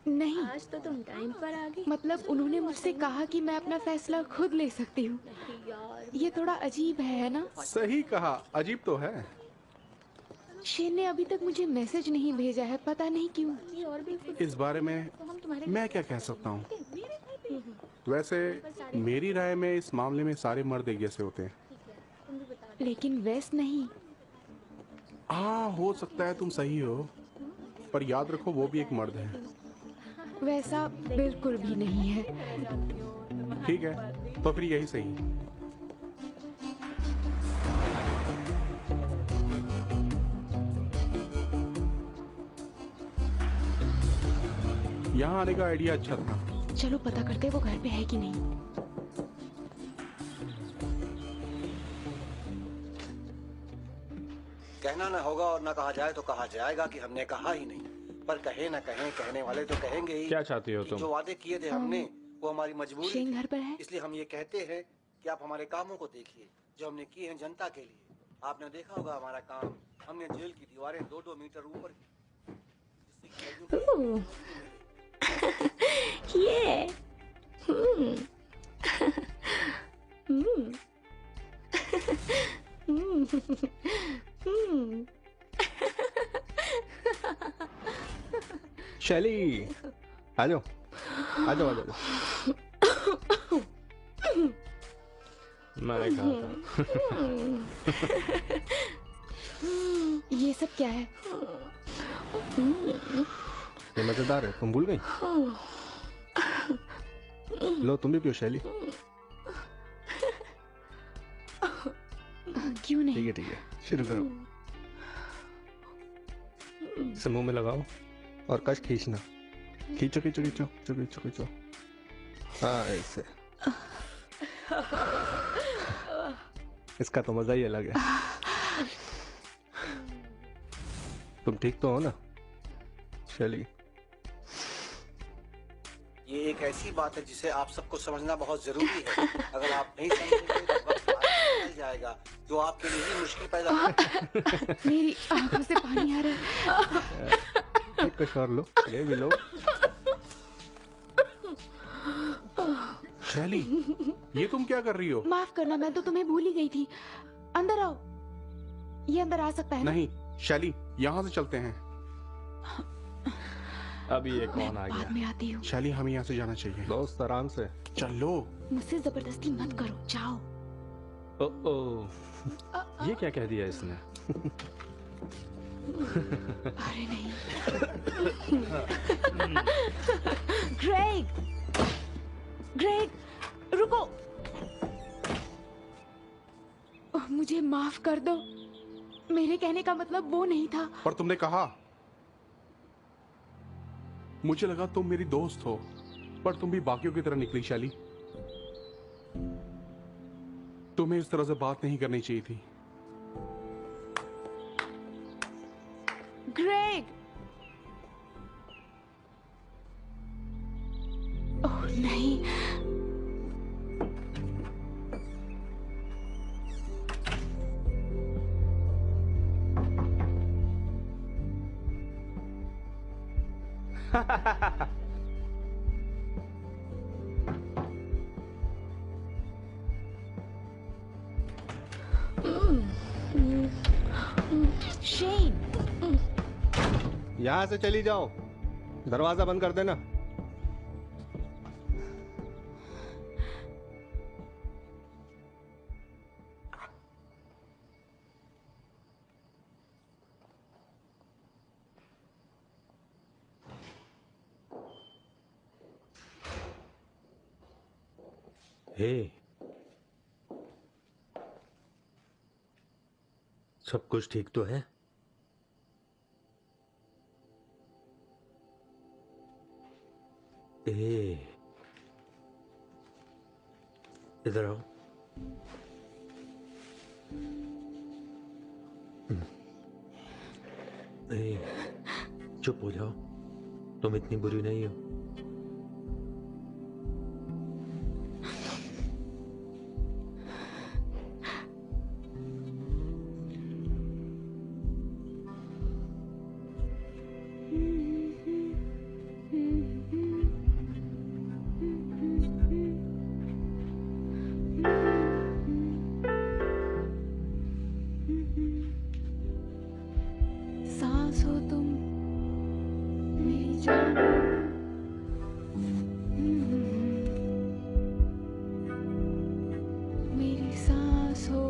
नहीं, आज तो तुम टाइम पर आ गई। मतलब उन्होंने मुझसे कहा कि मैं अपना फैसला खुद ले सकती हूँ। ये थोड़ा अजीब है ना? सही कहा, अजीब तो है। शेन ने अभी तक मुझे मैसेज नहीं भेजा है, पता नहीं क्यों। और भी कुछ इस बारे में तो हम तुम्हारे मैं क्या कह सकता हूँ? वैसे मेरी राय में इस मामले में सारे मर्द एक जैसे होते हैं। लेकिन वेस नहीं। हाँ, हो सकता है तुम सही हो, पर याद रखो वो भी एक मर्द है। वैसा बिल्कुल भी नहीं है। ठीक है, तो फिर यही सही। यहाँ आने का आइडिया अच्छा था। चलो पता करते वो घर पे है कि नहीं। कहना ना होगा और ना कहा जाए तो कहा जाएगा कि हमने कहा ही नहीं, पर कहे ना कहें, कहने वाले तो कहेंगे ही। क्या चाहती हो कि तुम? जो वादे किए थे हमने वो हमारी मजबूरी शेन थी। घर पर है? इसलिए हम ये कहते हैं कि आप हमारे कामों को देखिए जो हमने किए हैं जनता के लिए। आपने देखा होगा हमारा काम, हमने जेल की दीवारें 2-2 मीटर ऊपर की, जिससे कि ओह, ये हम्म हम्म हम्म शैली, आ जाओ आ जाओ आ जाओ। मैंने कहा था। ये सब क्या है? ये मजेदार है, तुम भूल गई? लो तुम भी पियो शैली। क्यों नहीं? ठीक है शुरू करो। इसे मुंह में लगाओ और कश खींचना। खींचो खींचो खींचो खींचो खींचो खींचो। हाँ ऐसे। इसका तो मजा ही अलग है। तुम ठीक तो हो ना शैली? ये एक ऐसी बात है जिसे आप सबको समझना बहुत जरूरी है। अगर आप नहीं समझेंगे तो वक्त आगे निकल जाएगा जो आपके लिए ही मुश्किल पैदा करेगा। मेरी आंखों से पानी आ रहा है। एक कुछ और लो, ये भी लो। शैली, ये तुम क्या कर रही हो? माफ करना, मैं तो तुम्हें भूल ही गई थी। अंदर आओ। ये अंदर आ सकता है ना? नहीं शैली, यहाँ से चलते हैं। अभी ये कौन आ बाद गया? में आती हूँ। शैली, हमें यहाँ से जाना चाहिए। दोस्त आराम से। चलो। मुझसे जबरदस्ती मत करो, जाओ। ओ, ये क्या कह दिया इसने? अरे नहीं। ग्रेग, ग्रेग, रुको। मुझे माफ कर दो। मेरे कहने का मतलब वो नहीं था। पर तुमने कहा। मुझे लगा तुम मेरी दोस्त हो, पर तुम भी बाकियों की तरह निकली शैली। तुम्हें इस तरह से बात नहीं करनी चाहिए थी। ग्रेग! ओह नहीं। शेन! यहाँ से चली जाओ, दरवाजा बंद कर देना। हे, सब कुछ ठीक तो है? ए, इधर आओ। ए, चुप हो जाओ, तुम इतनी बुरी नहीं हो। सांस हो तुम मेरी जान, मेरी सांस हो।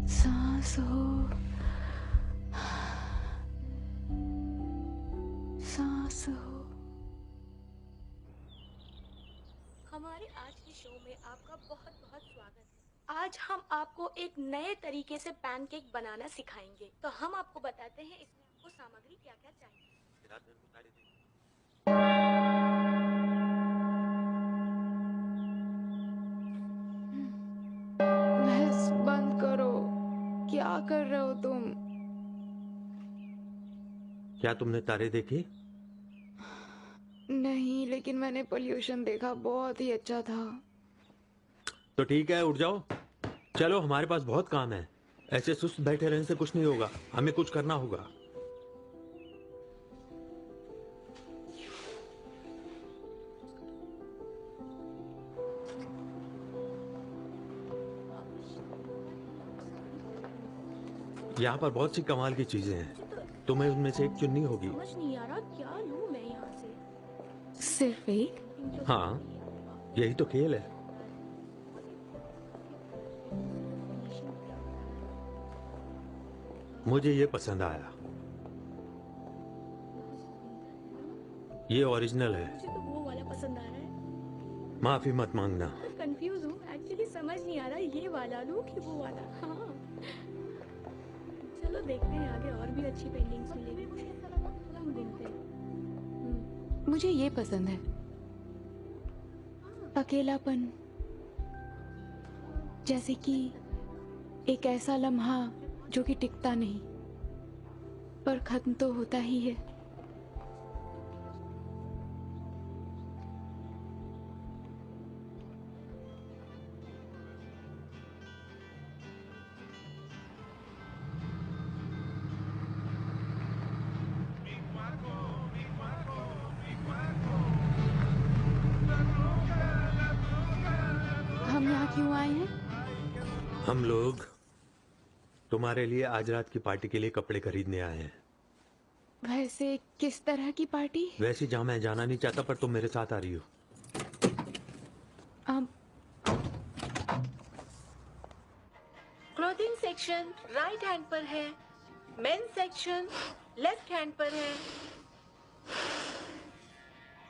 सांस हो, सांस हो। हमारे आज के शो में आपका बहुत बहुत स्वागत है। आज हम आपको एक नए तरीके से पैनकेक बनाना सिखाएंगे। तो हम आपको बताते हैं इसमें आपको सामग्री क्या क्या चाहिए। बहस बंद करो, क्या कर रहे हो तुम? क्या तुमने तारे देखे? नहीं, लेकिन मैंने पोल्यूशन देखा, बहुत ही अच्छा था। तो ठीक है, उठ जाओ, चलो, हमारे पास बहुत काम है। ऐसे सुस्त बैठे रहने से कुछ नहीं होगा, हमें कुछ करना होगा। यहाँ पर बहुत सी कमाल की चीजें हैं, तुम्हें उनमें से एक चुननी होगी। समझ नहीं आ रहा क्या लूं मैं यहाँ से। सिर्फ एक? हाँ, यही तो खेल है। मुझे ये पसंद आया, ये ओरिजिनल है। मुझे तो वो वाला पसंद आ रहा है। माफी मत मांगना। कंफ्यूज हूँ, एक्चुअली समझ नहीं आ रहा ये वाला लूं कि वो वाला। हाँ, चलो देखते हैं, आगे और भी अच्छी पेंटिंग्स मिलेगी। हम देखते हैं। मुझे ये पसंद है, अकेलापन, जैसे कि एक ऐसा लम्हा जो कि टिकता नहीं पर खत्म तो होता ही है। हम यहाँ क्यों आए हैं? हम लोग तुम्हारे लिए आज रात की पार्टी के लिए कपड़े खरीदने आए हैं। वैसे किस तरह की पार्टी? वैसे जहाँ मैं जाना नहीं चाहता, पर तुम मेरे साथ आ रही हो। अब क्लोथिंग सेक्शन राइट हैंड पर है, मेन सेक्शन लेफ्ट हैंड पर है।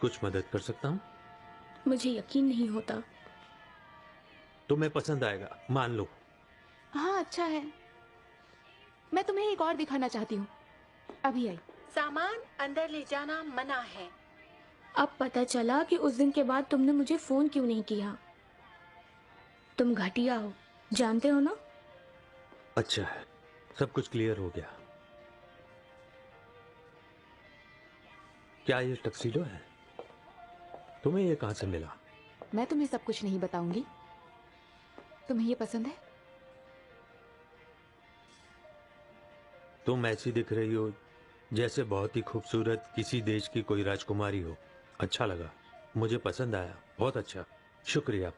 कुछ मदद कर सकता हूँ? मुझे यकीन नहीं होता। तुम्हें पसंद आएगा, मान लो। हाँ, अच्छा है। मैं तुम्हें एक और दिखाना चाहती हूँ, अभी आई। सामान अंदर ले जाना मना है। अब पता चला कि उस दिन के बाद तुमने मुझे फोन क्यों नहीं किया। तुम घटिया हो, जानते हो ना। अच्छा है, सब कुछ क्लियर हो गया। क्या ये टक्सीडो है? तुम्हें ये कहां से मिला? मैं तुम्हें सब कुछ नहीं बताऊंगी। तुम्हें ये पसंद है? तुम ऐसी दिख रही हो जैसे बहुत ही खूबसूरत किसी देश की कोई राजकुमारी हो। अच्छा लगा, मुझे पसंद आया, बहुत अच्छा, शुक्रिया।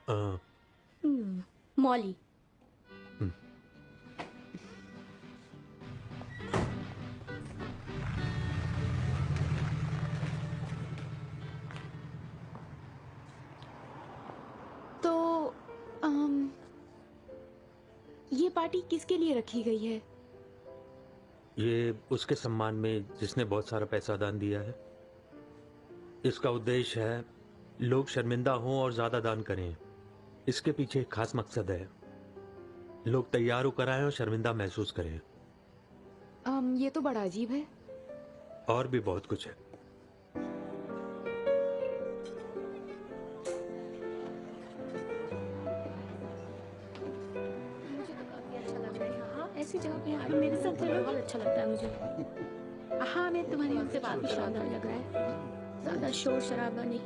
मॉली। तो ये पार्टी किसके लिए रखी गई है? ये उसके सम्मान में जिसने बहुत सारा पैसा दान दिया है। इसका उद्देश्य है लोग शर्मिंदा हों और ज्यादा दान करें। इसके पीछे एक खास मकसद है, लोग तैयार होकर आए और शर्मिंदा महसूस करें। ये तो बड़ा अजीब है। और भी बहुत कुछ है। ऐसी जगह पे यहाँ पे मेरे साथ चलो, बहुत अच्छा लगता है मुझे। हाँ, मैं तुम्हारी उनसे बात भी शानदार लग रहा है, ज्यादा शोर शराबा नहीं।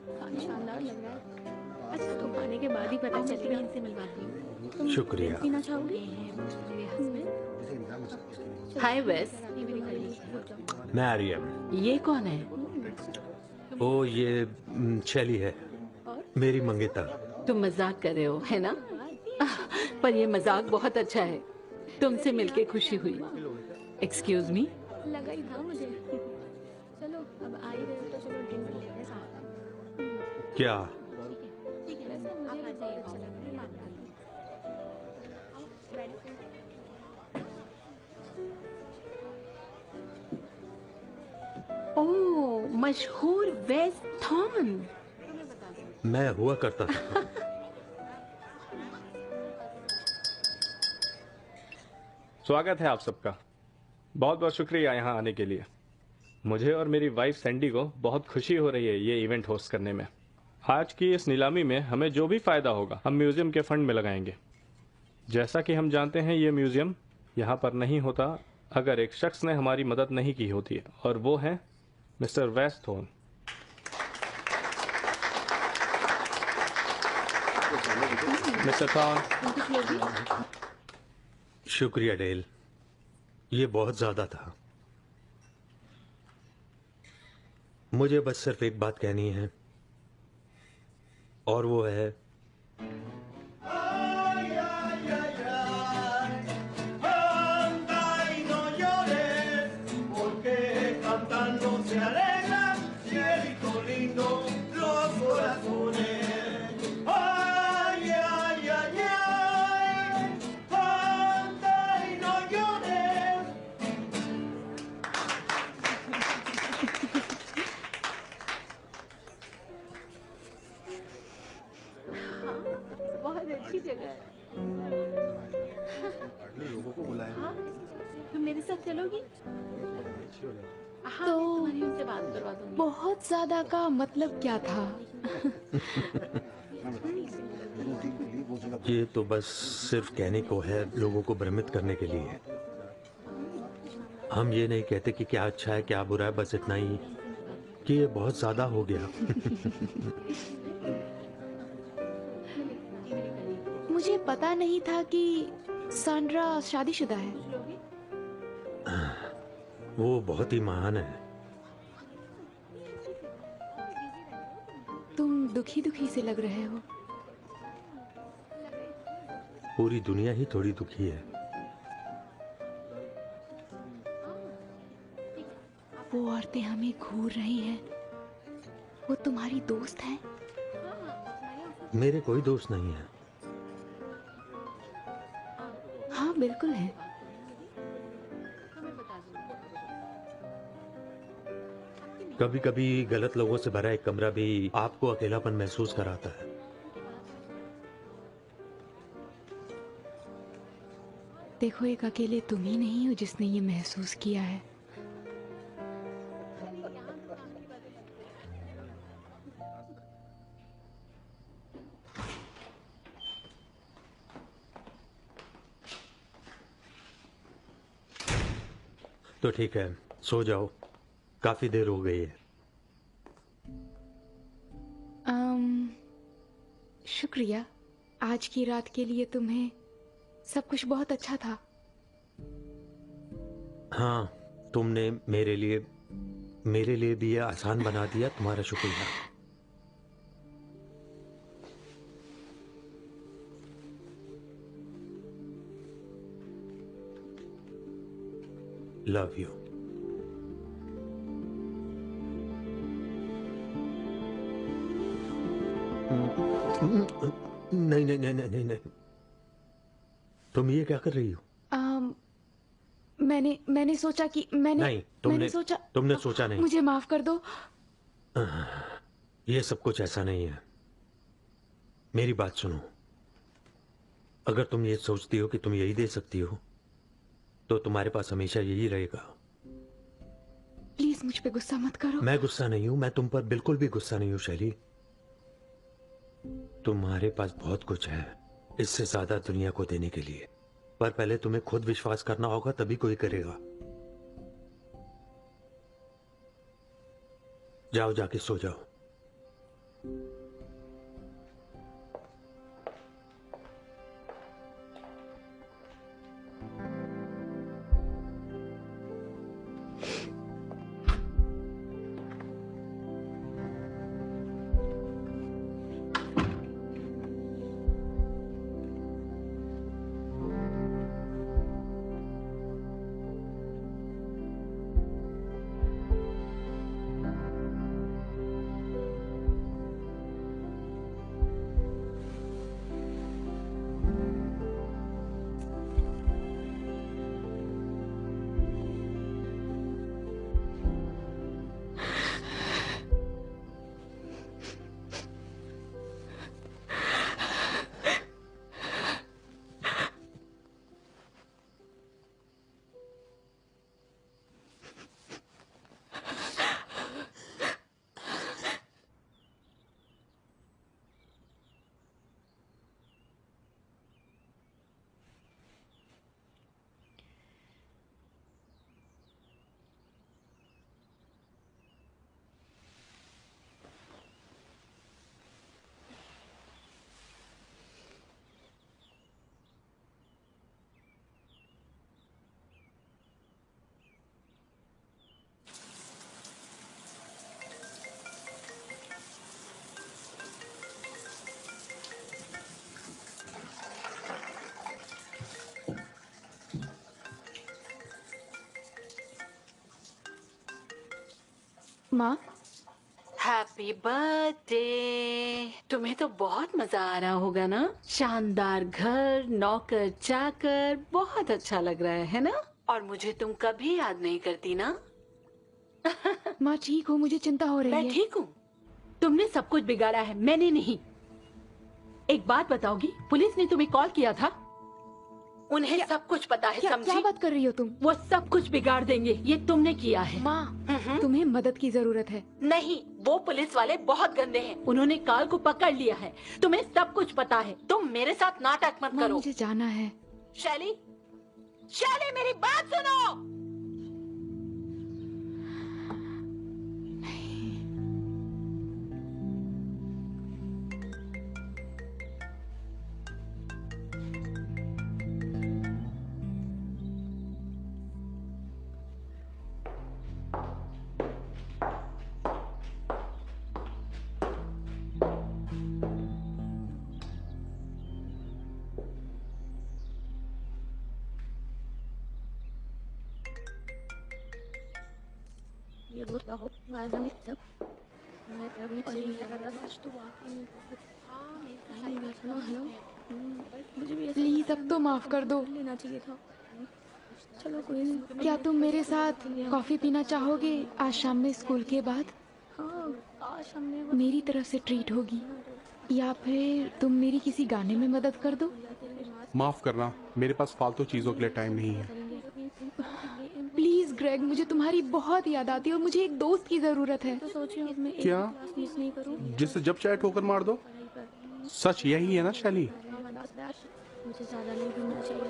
काफी शानदार लग रहा है। अच्छा, तुम आने के बाद ही पता चलेगा। इनसे मिलवाती हूँ। तुम शुक्रिया। ड्रिंक पीना चाहोगी? हाय वेस, मैरियम। ये कौन है? ओ, ये शैली है, मेरी मंगेतर। तुम मजाक कर रहे हो, है ना? पर ये मजाक बहुत अच्छा है। तुमसे मिलके खुशी हुई। Excuse me. लगा ही था मुझे। चलो, अब आ ही गए हो तो चलो ड्रिंक लेते हैं साथ। क्या? ठीक है, वैसे मुझे भी बहुत अच्छा लग रहा है। ओह, मशहूर वेस थॉन। मैं हुआ करता था। स्वागत है आप सबका। बहुत बहुत शुक्रिया यहाँ आने के लिए। मुझे और मेरी वाइफ सैंडी को बहुत खुशी हो रही है ये इवेंट होस्ट करने में। आज की इस नीलामी में हमें जो भी फायदा होगा हम म्यूजियम के फंड में लगाएंगे। जैसा कि हम जानते हैं ये म्यूजियम यहाँ पर नहीं होता अगर एक शख्स ने हमारी मदद नहीं की होती है, और वो है मिस्टर वेस थॉर्न। Mister thorn. शुक्रिया डेल, ये बहुत ज्यादा था। मुझे बस सिर्फ एक बात कहनी है, और वो है बहुत अच्छी जगह है। हाँ, तुम मेरे साथ चलोगी? हाँ, तो मैं तुम्हारी उनसे बात करवा दूंगी। बहुत ज्यादा का मतलब क्या था? ये तो बस सिर्फ कहने को है, लोगों को भ्रमित करने के लिए। हम ये नहीं कहते कि क्या अच्छा है क्या बुरा है, बस इतना ही कि ये बहुत ज्यादा हो गया। मुझे पता नहीं था कि सांड्रा शादीशुदा है। वो बहुत ही महान है। तुम दुखी दुखी से लग रहे हो। पूरी दुनिया ही थोड़ी दुखी है। वो औरतें हमें घूर रही हैं। वो तुम्हारी दोस्त है? मेरे कोई दोस्त नहीं है। हाँ, बिल्कुल है। कभी कभी गलत लोगों से भरा एक कमरा भी आपको अकेलापन महसूस कराता है। देखो, एक अकेले तुम ही नहीं हो जिसने ये महसूस किया है। तो ठीक है, सो जाओ, काफी देर हो गई है। शुक्रिया। आज की रात के लिए तुम्हें सब कुछ बहुत अच्छा था। हाँ, तुमने मेरे लिए भी ये आसान बना दिया। तुम्हारा शुक्रिया। Love you. नहीं नहीं नहीं नहीं नहीं, तुम ये क्या कर रही हो? मैंने सोचा कि नहीं, मैंने सोचा तुमने सोचा नहीं। मुझे माफ कर दो। ये सब कुछ ऐसा नहीं है। मेरी बात सुनो, अगर तुम ये सोचती हो कि तुम यही दे सकती हो तो तुम्हारे पास हमेशा यही रहेगा। प्लीज मुझ पे गुस्सा मत करो। मैं गुस्सा नहीं हूं, मैं तुम पर बिल्कुल भी गुस्सा नहीं हूं शैली। तुम्हारे पास बहुत कुछ है इससे ज्यादा दुनिया को देने के लिए, पर पहले तुम्हें खुद विश्वास करना होगा, तभी कोई करेगा। जाओ, जाके सो जाओ। माँ, हैप्पी बर्थडे। तुम्हें तो बहुत मजा आ रहा होगा ना? शानदार घर, नौकर चाकर, बहुत अच्छा लग रहा है ना? और मुझे तुम कभी याद नहीं करती ना? माँ ठीक हो? मुझे चिंता हो रही मैं है। ठीक हूँ। तुमने सब कुछ बिगाड़ा है, मैंने नहीं। एक बात बताओगी, पुलिस ने तुम्हें कॉल किया था? उन्हें सब कुछ पता है, क्या समझी? बात कर रही हो तुम? वो सब कुछ बिगाड़ देंगे, ये तुमने किया है। माँ, तुम्हें मदद की जरूरत है। नहीं, वो पुलिस वाले बहुत गंदे हैं। उन्होंने काल को पकड़ लिया है। तुम्हें सब कुछ पता है। तुम मेरे साथ नाटक मत माँ, करो। मुझे जाना है। शैली, शैली मेरी बात सुनो। प्लीज अब तो माफ कर दो। लेना चाहिए था। चलो कोई नहीं। क्या तुम मेरे साथ कॉफी पीना चाहोगे आज शाम में स्कूल के बाद? हाँ, आज हमने मेरी तरफ से ट्रीट होगी, या फिर तुम मेरी किसी गाने में मदद कर दो। माफ करना, मेरे पास फालतू चीजों के लिए टाइम नहीं है। प्लीज ग्रेग, मुझे तुम्हारी बहुत याद आती है और मुझे एक दोस्त की जरूरत है। तो सोचिए अब मैं एक क्या? क्लास मिस नहीं करूँ। जिससे जब चाहे ठोकर मार दो। सच यही है ना शैली? मुझे ज्यादा नहीं घूमना चाहिए।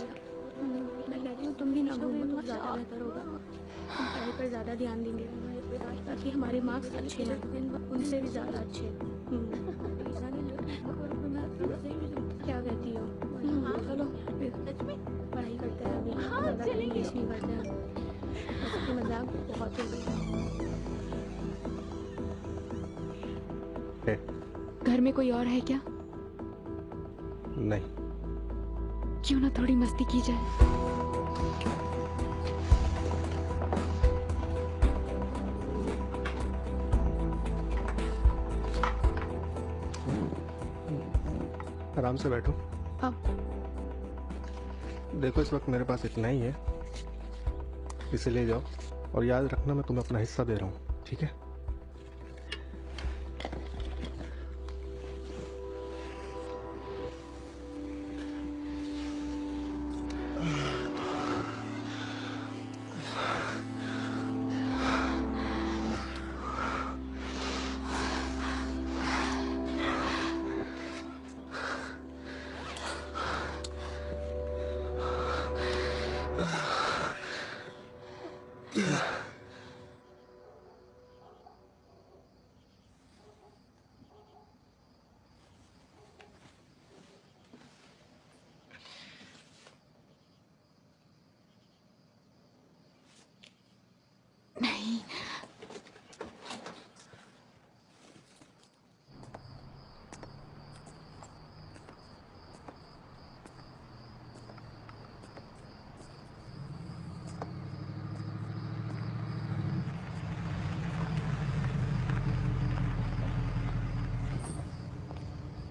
मैं कहती हूँ तुम भी ना घूमो तो ज्यादा बेहतर होगा। हम पढ़ाई पर ज्यादा ध्यान देंगे ताकि हमारे मार्क्स अच्छे हैं, उनसे भी ज्यादा अच्छे। क्या कहती हो? चलो पढ़ाई करते हैं अभी। हाँ चलेंगे। नहीं करते हैं। उसकी मजाक बहुत हो गई। घर में कोई और है क्या? नहीं। क्यों ना थोड़ी मस्ती की जाए? आराम से बैठो। अब देखो इस वक्त मेरे पास इतना ही है, इसे ले जाओ और याद रखना मैं तुम्हें अपना हिस्सा दे रहा हूँ, ठीक है? नहीं,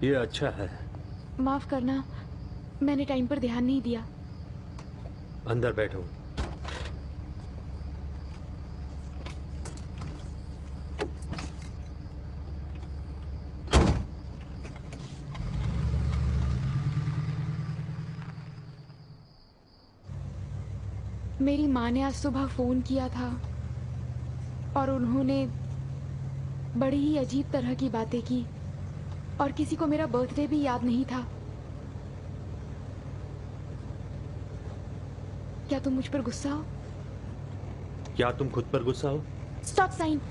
ये अच्छा है। माफ करना, मैंने टाइम पर ध्यान नहीं दिया। अंदर बैठो। मेरी माँ ने आज सुबह फोन किया था और उन्होंने बड़ी ही अजीब तरह की बातें की और किसी को मेरा बर्थडे भी याद नहीं था। क्या तुम मुझ पर गुस्सा हो? क्या तुम खुद पर गुस्सा हो? Stop sign.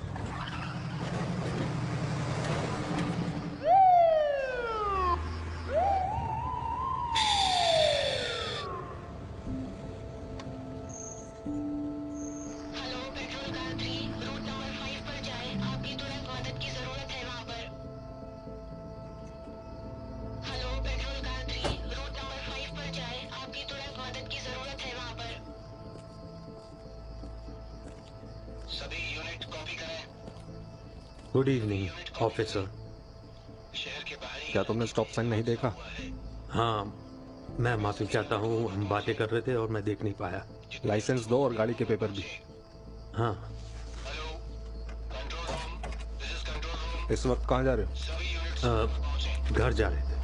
Good evening officer. क्या तुमने स्टॉप साइन नहीं देखा? हाँ, मैं माफी चाहता हूँ, हम बातें कर रहे थे और मैं देख नहीं पाया। लाइसेंस दो और गाड़ी के पेपर भी। हाँ, इस वक्त कहाँ जा रहे हो? घर जा रहे थे।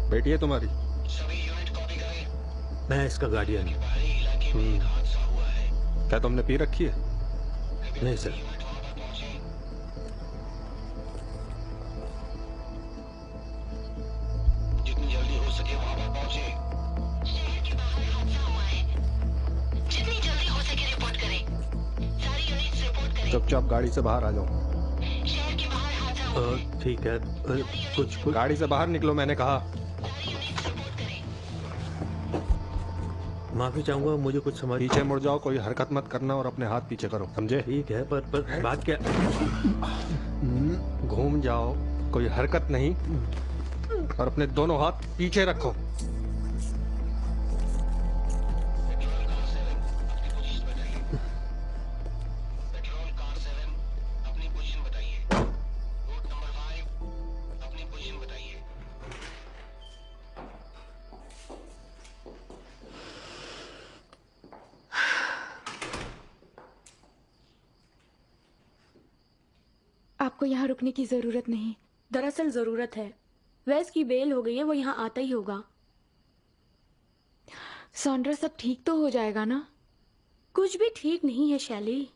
बेटी है तुम्हारी? मैं इसका गार्डियन हूँ। क्या तुमने पी रखी है? नहीं सर। जितनी जल्दी हो सके वहां पर पहुंचे। शहर के बाहर हादसा हुआ है, जितनी जल्दी हो सके रिपोर्ट करें। सारी यूनिट्स रिपोर्ट करें। चुपचाप गाड़ी से बाहर आ जाओ। शहर के बाहर हादसा हुआ है। ठीक है, कुछ गाड़ी से बाहर निकलो, मैंने कहा। सारी यूनिट्स रिपोर्ट करें। माफी चाहूंगा, मुझे कुछ समझ। पीछे मुड़ जाओ, कोई हरकत मत करना और अपने हाथ पीछे करो, समझे? ठीक है, पर बात क्या? घूम जाओ, कोई हरकत नहीं, और अपने दोनों हाथ पीछे रखो। पेट्रोल कार 7 अपनी पोजीशन बताइए। रूट नंबर 5 अपनी पोजीशन बताइए। आपको यहाँ रुकने की जरूरत नहीं। दरअसल जरूरत है। वैस की बेल हो गई है, वो यहाँ आता ही होगा। सौंड्रा, सब ठीक तो हो जाएगा ना? कुछ भी ठीक नहीं है शैली।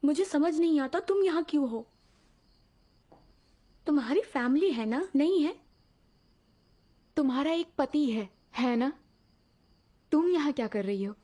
मुझे समझ नहीं आता तुम यहाँ क्यों हो। तुम्हारी फैमिली है ना? नहीं है? तुम्हारा एक पति है ना? तुम यहाँ क्या कर रही हो?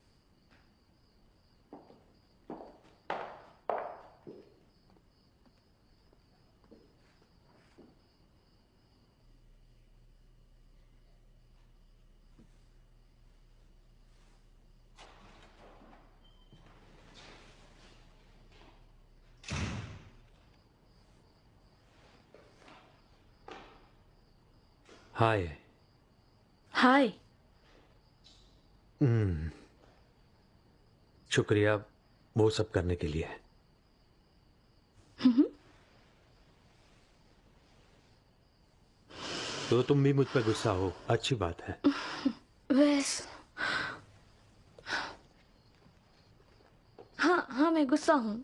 हाय। हाय। शुक्रिया वो सब करने के लिए। तो तुम भी मुझ पर गुस्सा हो, अच्छी बात है। वैस हाँ हाँ, मैं गुस्सा हूँ।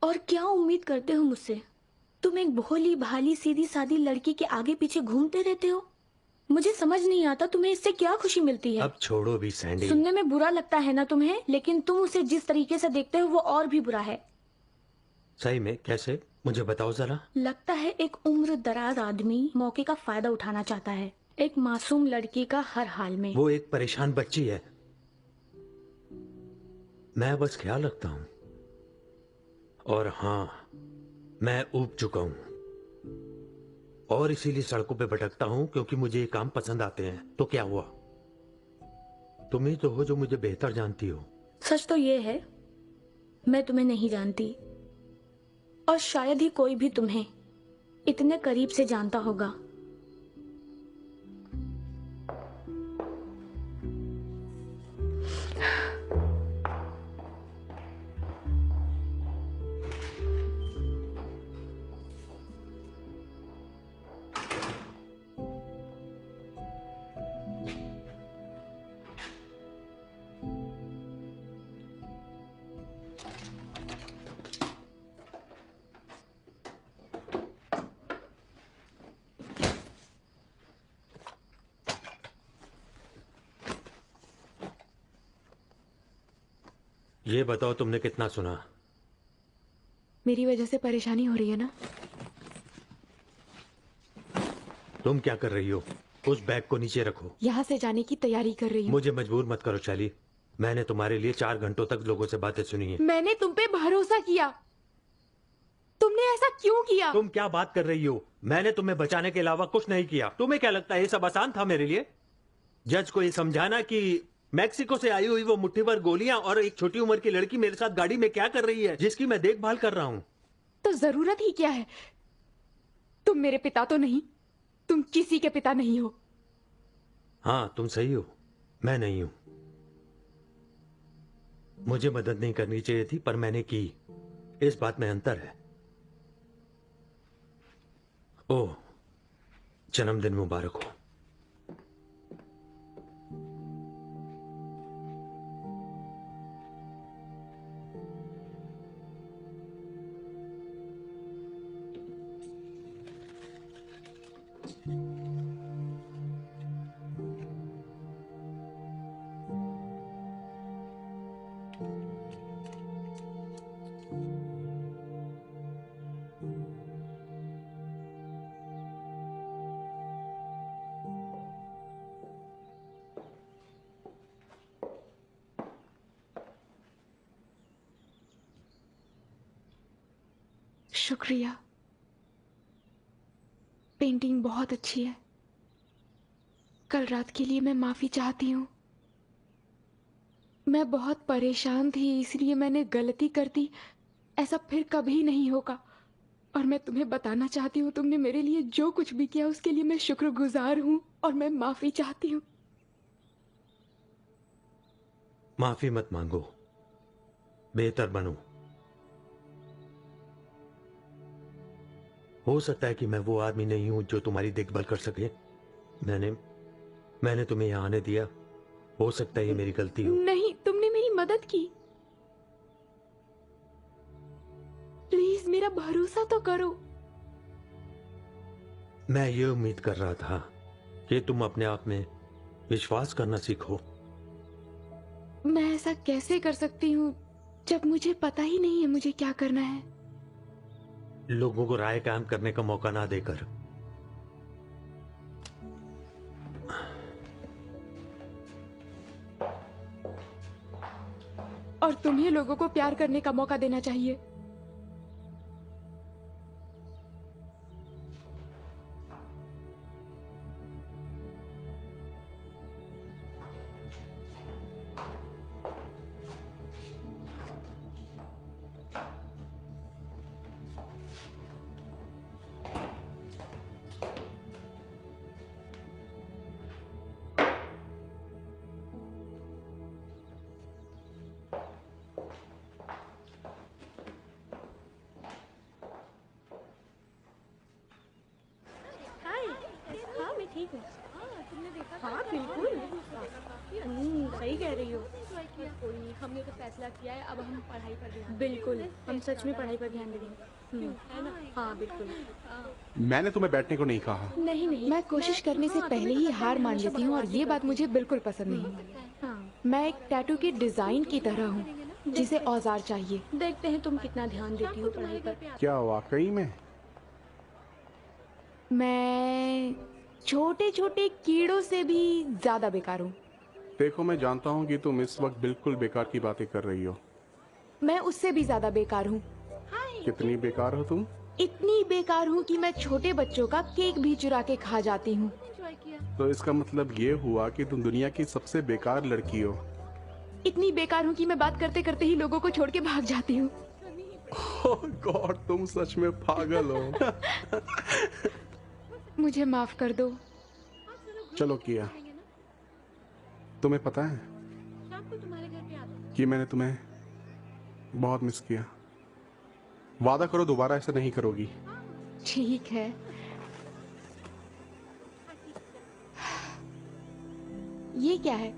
और क्या उम्मीद करते हो मुझसे? तुम एक भोली भाली सीधी सादी लड़की के आगे पीछे घूमते रहते हो। मुझे समझ नहीं आता तुम्हें इससे क्या खुशी मिलती है। अब छोड़ो भी सैंडी। सुनने में बुरा लगता है ना तुम्हें, लेकिन तुम उसे जिस तरीके से देखते हो वो और भी बुरा है। सही में कैसे, मुझे बताओ जरा। लगता है एक उम्र दराज आदमी मौके का फायदा उठाना चाहता है, एक मासूम लड़की का हर हाल में। वो एक परेशान बच्ची है, मैं बस ख्याल रखता हूं। और हाँ, मैं ऊब चुका हूं और इसीलिए सड़कों पे भटकता हूं क्योंकि मुझे ये काम पसंद आते हैं। तो क्या हुआ, तुम ही तो हो जो मुझे बेहतर जानती हो। सच तो ये है, मैं तुम्हें नहीं जानती और शायद ही कोई भी तुम्हें इतने करीब से जानता होगा। ये बताओ तुमने कितना सुना? मेरी वजह से परेशानी हो रही है ना? तुम क्या कर रही हो? उस बैग को नीचे रखो। यहाँ से जाने की तैयारी कर रही हूँ। मुझे मजबूर मत करो शैली, मैंने तुम्हारे लिए 4 घंटों तक लोगों से बातें सुनी है। मैंने तुम पे भरोसा किया, तुमने ऐसा क्यों किया? तुम क्या बात कर रही हो? मैंने तुम्हें बचाने के अलावा कुछ नहीं किया। तुम्हें क्या लगता है ये सब आसान था मेरे लिए? जज को ये समझाना कि मैक्सिको से आई हुई वो मुट्ठी भर गोलियां और एक छोटी उम्र की लड़की मेरे साथ गाड़ी में क्या कर रही है, जिसकी मैं देखभाल कर रहा हूं। तो जरूरत ही क्या है? तुम मेरे पिता तो नहीं, तुम किसी के पिता नहीं हो। हाँ तुम सही हो, मैं नहीं हूं। मुझे मदद नहीं करनी चाहिए थी पर मैंने की, इस बात में अंतर है। ओह, जन्मदिन मुबारक हो। शुक्रिया, पेंटिंग बहुत अच्छी है। कल रात के लिए मैं माफी चाहती हूँ। मैं बहुत परेशान थी इसलिए मैंने गलती कर दी। ऐसा फिर कभी नहीं होगा और मैं तुम्हें बताना चाहती हूँ तुमने मेरे लिए जो कुछ भी किया उसके लिए मैं शुक्रगुजार हूँ और मैं माफी चाहती हूँ। माफी मत मांगो, बेहतर बनो। हो सकता है कि मैं वो आदमी नहीं हूं जो तुम्हारी देखभाल कर सके। मैंने तुम्हें यहां आने दिया, हो सकता है ये मेरी गलती हो। नहीं, तुमने मेरी मदद की। प्लीज मेरा भरोसा तो करो। मैं ये उम्मीद कर रहा था कि तुम अपने आप में विश्वास करना सीखो। मैं ऐसा कैसे कर सकती हूँ जब मुझे पता ही नहीं है मुझे क्या करना है। लोगों को राय कायम करने का मौका ना देकर। और तुम्हें लोगों को प्यार करने का मौका देना चाहिए। ठीक है। तुमने देखा? हाँ बिल्कुल। सही कह रही हो। कोई नहीं, हमने तो फैसला किया है, अब हम पढ़ाई पर ध्यान। बिल्कुल, हम सच में पढ़ाई पर ध्यान देंगे। है ना? हाँ बिल्कुल। मैंने तुम्हें बैठने को नहीं कहा। नहीं नहीं, मैं कोशिश करने से पहले ही हार मान लेती हूँ और ये बात मुझे बिल्कुल पसंद नहीं। हाँ मैं एक टैटू की डिजाइन की तरह हूँ जिसे औजार चाहिए। देखते हैं तुम कितना ध्यान देती हो पढ़ाई पर। क्या वाकई में? मैं छोटे छोटे कीड़ों से भी ज्यादा बेकार हूँ। देखो, मैं जानता हूँ कि तुम इस वक्त बिल्कुल बेकार की बातें कर रही हो। मैं उससे भी ज्यादा बेकार हूँ। कितनी बेकार हो तुम? इतनी बेकार हूँ कि मैं छोटे बच्चों का केक भी चुरा के खा जाती हूँ। तो इसका मतलब ये हुआ कि तुम दुनिया की सबसे बेकार लड़की हो। इतनी बेकार हूँ कि मैं बात करते करते ही लोगों को छोड़ के भाग जाती हूँ। ओह गॉड, तुम सच में पागल हो। मुझे माफ कर दो। चलो किया, तुम्हें पता है कि मैंने तुम्हें बहुत मिस किया। वादा करो दोबारा ऐसा नहीं करोगी। ठीक है। ये क्या है?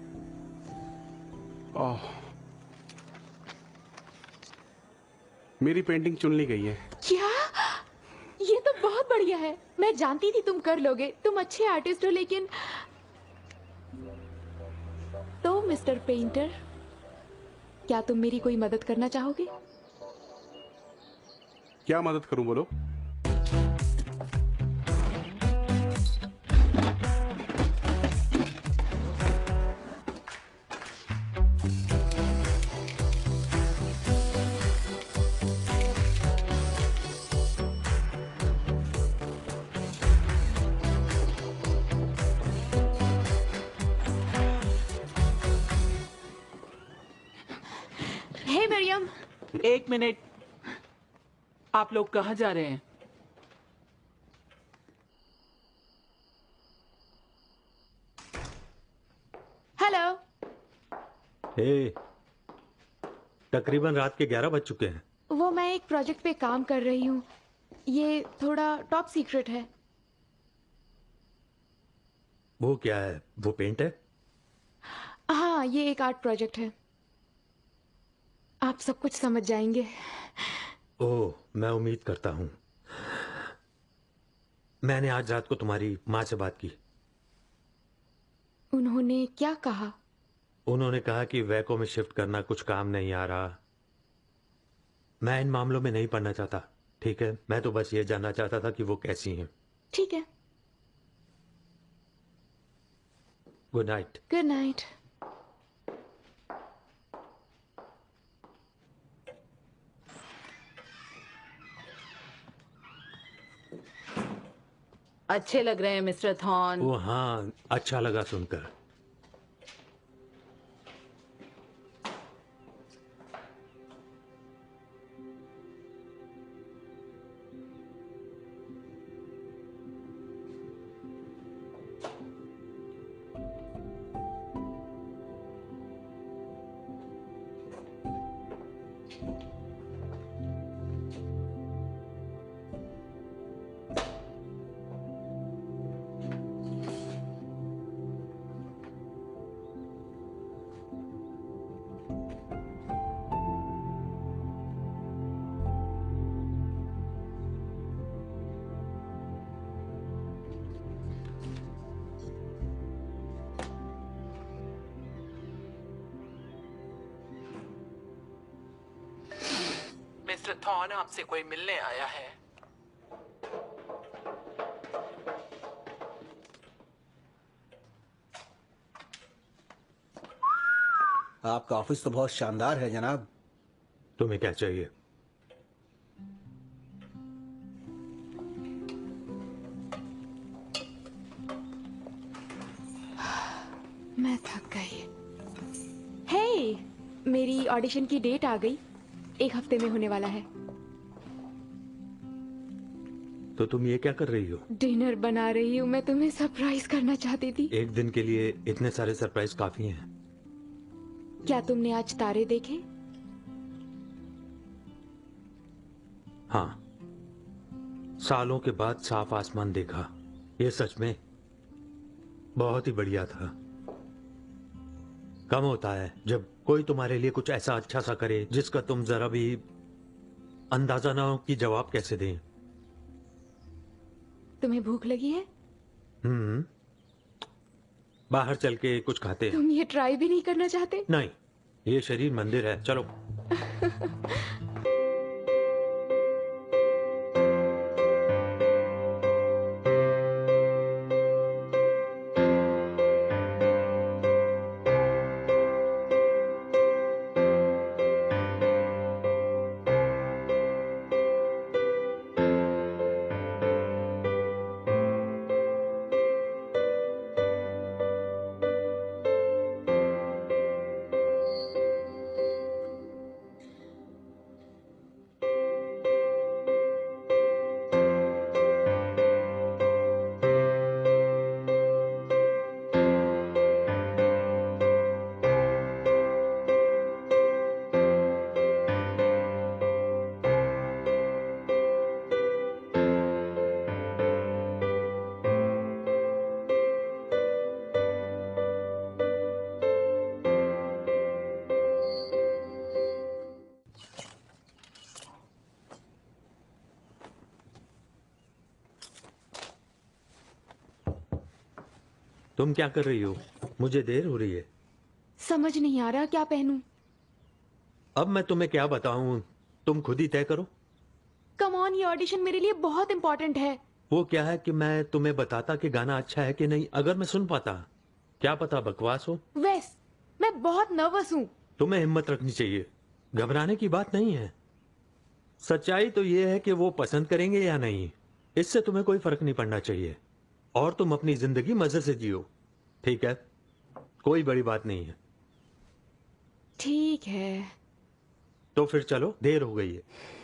ओह, मेरी पेंटिंग चुन ली गई है। क्या? ये तो बहुत बढ़िया है। मैं जानती थी तुम कर लोगे। तुम अच्छे आर्टिस्ट हो, लेकिन तो मिस्टर पेंटर, क्या तुम मेरी कोई मदद करना चाहोगे? क्या मदद करूं, बोलो। हे मरियम। एक मिनट, आप लोग कहाँ जा रहे हैं? हेलो। हे, तकरीबन रात के 11 बज चुके हैं। वो मैं एक प्रोजेक्ट पे काम कर रही हूँ। ये थोड़ा टॉप सीक्रेट है। वो क्या है? वो पेंट है? हाँ, ये एक आर्ट प्रोजेक्ट है। आप सब कुछ समझ जाएंगे। ओह, मैं उम्मीद करता हूँ। मैंने आज रात को तुम्हारी माँ से बात की। उन्होंने क्या कहा? उन्होंने कहा कि वैको में शिफ्ट करना कुछ काम नहीं आ रहा। मैं इन मामलों में नहीं पड़ना चाहता, ठीक है? मैं तो बस ये जानना चाहता था कि वो कैसी हैं। ठीक है। Good night. Good night. अच्छे लग रहे हैं मिस्टर थॉर्न। वो हाँ, अच्छा लगा सुनकर। मिस्टर थॉर्न, आपसे कोई मिलने आया है। आपका ऑफिस तो बहुत शानदार है जनाब। तुम्हें क्या चाहिए? मैं थक गई। हे, मेरी ऑडिशन की डेट आ गई। 1 हफ्ते में होने वाला है। तो तुम ये क्या कर रही हो? डिनर बना रही हूँ। मैं तुम्हें सरप्राइज करना चाहती थी। एक दिन के लिए इतने सारे सरप्राइज काफी हैं। क्या तुमने आज तारे देखे? हाँ, सालों के बाद साफ आसमान देखा। ये सच में बहुत ही बढ़िया था। कम होता है जब कोई तुम्हारे लिए कुछ ऐसा अच्छा सा करे जिसका तुम जरा भी अंदाजा ना हो कि जवाब कैसे दें। तुम्हें भूख लगी है? बाहर चल के कुछ खाते हैं। तुम ये ट्राई भी नहीं करना चाहते? नहीं, ये शरीर मंदिर है, चलो। तुम क्या कर रही हो? मुझे देर हो रही है। समझ नहीं आ रहा क्या पहनूं। अब मैं तुम्हें क्या बताऊं, तुम खुद ही तय करो। कम ऑन, ये ऑडिशन मेरे लिए बहुत इंपॉर्टेंट है। वो क्या है कि मैं तुम्हें बताता कि गाना अच्छा है कि नहीं, अगर मैं सुन पाता। क्या पता बकवास हो। वेस, मैं बहुत नर्वस हूँ। तुम्हें हिम्मत रखनी चाहिए, घबराने की बात नहीं है। सच्चाई तो ये है कि वो पसंद करेंगे या नहीं, इससे तुम्हें कोई फर्क नहीं पड़ना चाहिए। और तुम अपनी जिंदगी मजे से जियो, ठीक है? कोई बड़ी बात नहीं है। ठीक है। तो फिर चलो, देर हो गई है।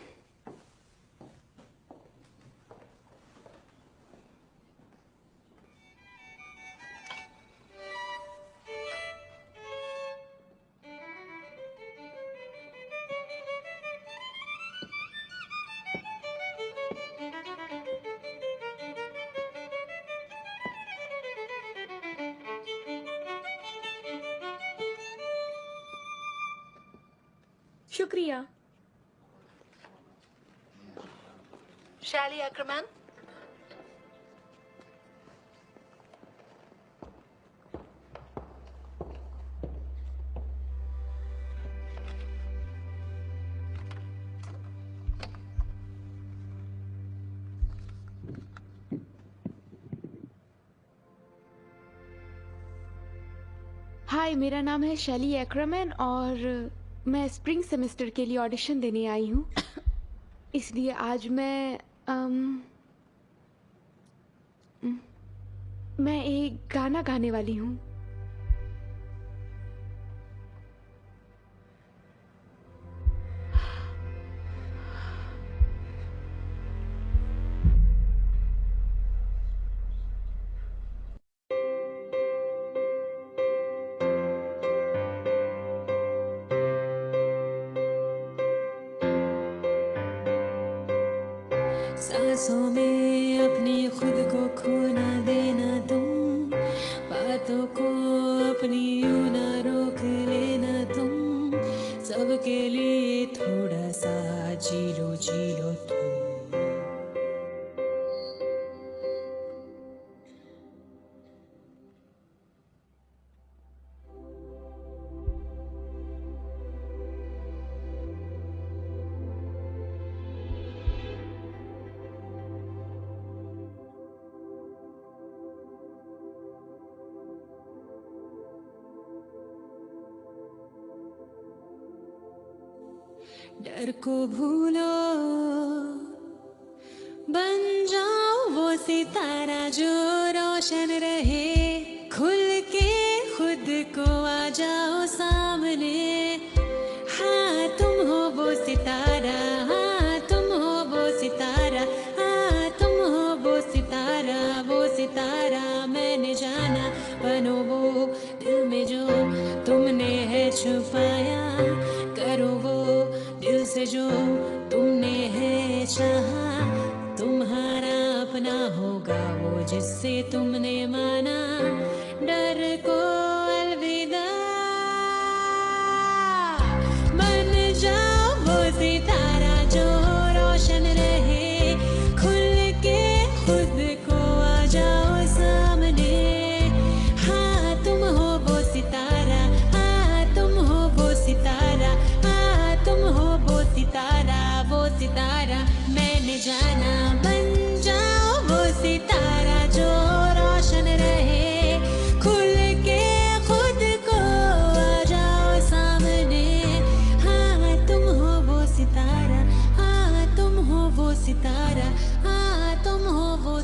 शुक्रिया। शैली अक्रमैन। हाय, मेरा नाम है शैली एक्रमैन और मैं स्प्रिंग सेमेस्टर के लिए ऑडिशन देने आई हूँ। इसलिए आज मैं एक गाना गाने वाली हूँ। सांसों में अपनी खुद को खोना देना तुम, बातों को अपनी यूं ना रोक लेना तुम, सबके लिए थोड़ा सा जी लो तुम। डर को भूलो, बन जाओ वो सितारा जो रोशन रहे, खुल के खुद को आ जाओ सामने। हाँ तुम हो वो सितारा, हाँ तुम हो वो सितारा, हाँ तुम हो वो सितारा, वो सितारा मैंने जाना। बनो वो दिल में जो तुमने है छुपाया, करो वो दिल से जो तुमने है चाहा, तुम्हारा अपना होगा वो जिससे तुमने माना। जाना, बन जाओ वो सितारा जो रोशन रहे, खुल के खुद को आ जाओ सामने। हाँ तुम हो वो सितारा, हाँ तुम हो वो सितारा, हाँ तुम हो वो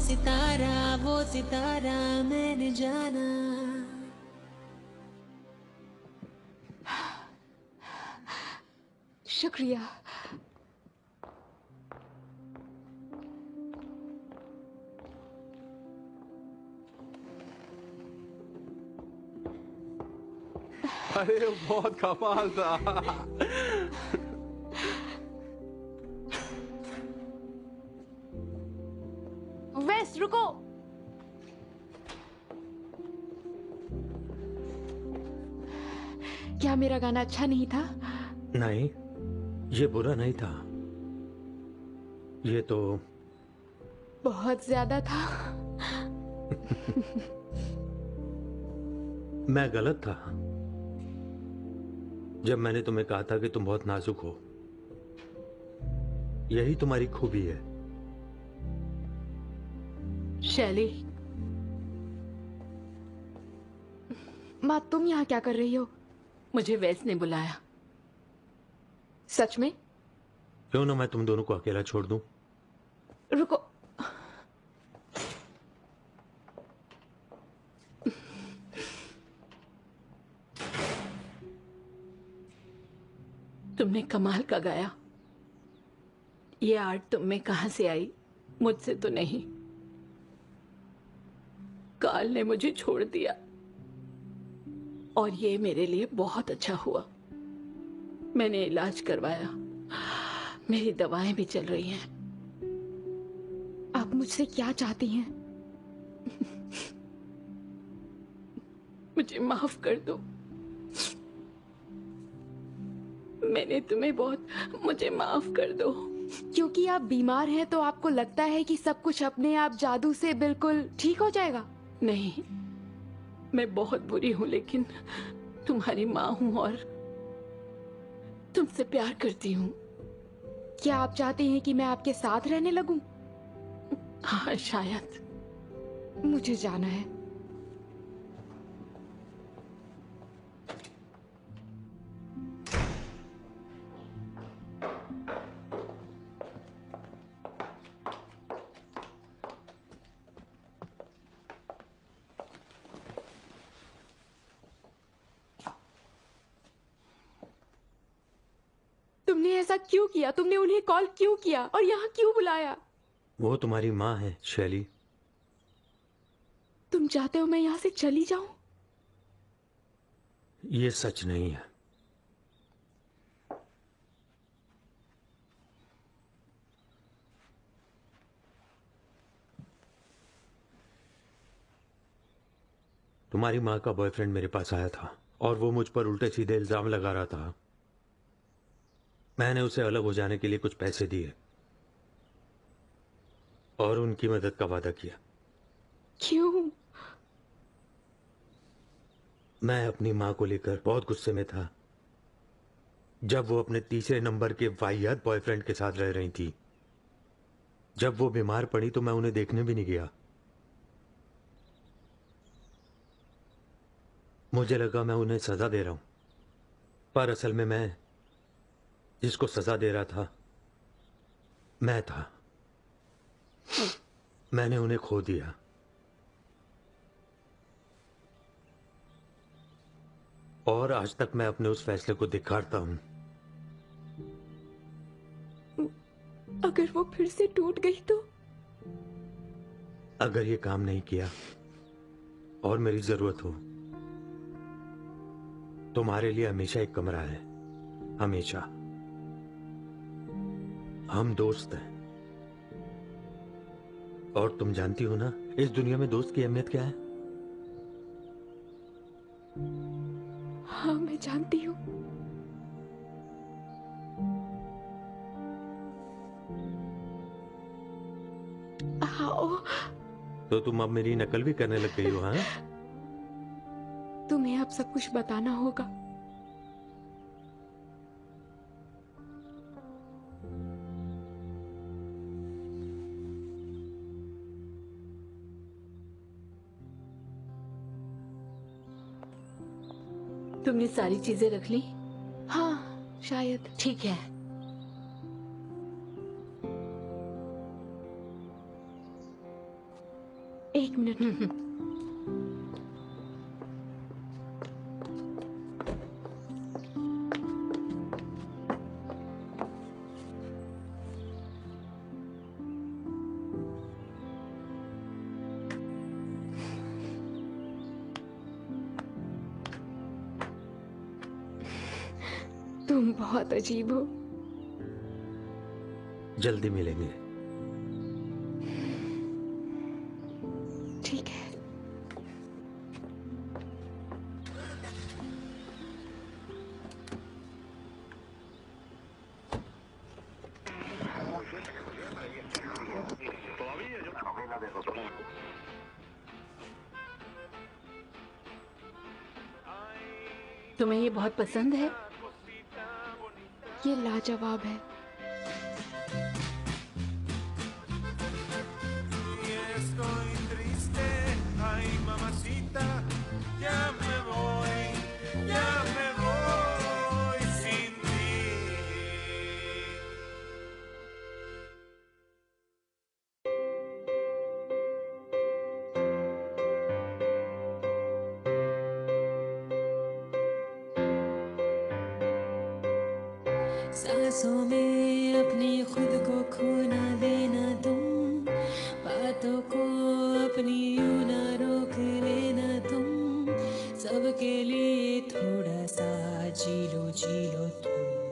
सितारा मैंने जाना। शुक्रिया। अरे बहुत कमाल था। वेस्ट रुको। क्या मेरा गाना अच्छा नहीं था? नहीं, ये बुरा नहीं था, ये तो बहुत ज्यादा था। मैं गलत था जब मैंने तुम्हें कहा था कि तुम बहुत नाजुक हो। यही तुम्हारी खूबी है। शैली, माँ तुम यहाँ क्या कर रही हो? मुझे वैस ने बुलाया। सच में? क्यों ना मैं तुम दोनों को अकेला छोड़ दूं? रुको। तुमने कमाल का गाया। ये आर्ट तुम में कहां से आई? मुझसे तो नहीं। काल ने मुझे छोड़ दिया और ये मेरे लिए बहुत अच्छा हुआ। मैंने इलाज करवाया, मेरी दवाएं भी चल रही हैं। आप मुझसे क्या चाहती हैं? मुझे माफ कर दो। मैंने तुम्हें बहुत, मुझे माफ कर दो। क्योंकि आप बीमार हैं तो आपको लगता है कि सब कुछ अपने आप जादू से बिल्कुल ठीक हो जाएगा? नहीं, मैं बहुत बुरी हूं, लेकिन तुम्हारी माँ हूं और तुमसे प्यार करती हूँ। क्या आप चाहते हैं कि मैं आपके साथ रहने लगूं? हाँ शायद। मुझे जाना है। तुमने ऐसा क्यों किया? तुमने उन्हें कॉल क्यों किया और यहाँ क्यों बुलाया? वो तुम्हारी माँ है शैली। तुम चाहते हो मैं यहाँ से चली जाऊं? ये सच नहीं है। तुम्हारी माँ का बॉयफ्रेंड मेरे पास आया था और वो मुझ पर उल्टे सीधे इल्जाम लगा रहा था। मैंने उसे अलग हो जाने के लिए कुछ पैसे दिए और उनकी मदद का वादा किया। क्यों? मैं अपनी माँ को लेकर बहुत गुस्से में था जब वो अपने तीसरे नंबर के वाहियात बॉयफ्रेंड के साथ रह रही थी। जब वो बीमार पड़ी तो मैं उन्हें देखने भी नहीं गया। मुझे लगा मैं उन्हें सजा दे रहा हूं, पर असल में मैं जिसको सजा दे रहा था मैं था। मैंने उन्हें खो दिया। और आज तक मैं अपने उस फैसले को धिक्कारता हूं। अगर वो फिर से टूट गई तो? अगर ये काम नहीं किया और मेरी जरूरत हो, तुम्हारे लिए हमेशा एक कमरा है, हमेशा। हम दोस्त हैं और तुम जानती हो ना इस दुनिया में दोस्त की अहमियत क्या है? हाँ मैं जानती हूँ। आओ। तो तुम अब मेरी नकल भी करने लग गई हो? हाँ, तुम्हें अब सब कुछ बताना होगा। तुमने सारी चीजें रख ली? हाँ शायद। ठीक है। एक मिनट। तुम बहुत अजीब हो। जल्दी मिलेंगे। ठीक है। तुम्हें ये बहुत पसंद है? ये लाजवाब है। Estoy triste, ay mamacita, ya me voy sin ti. सांसों में अपनी खुद को खोना देना तुम, बातों को अपनी यूं ना रोक लेना तुम, सबके लिए थोड़ा सा जी लो तुम।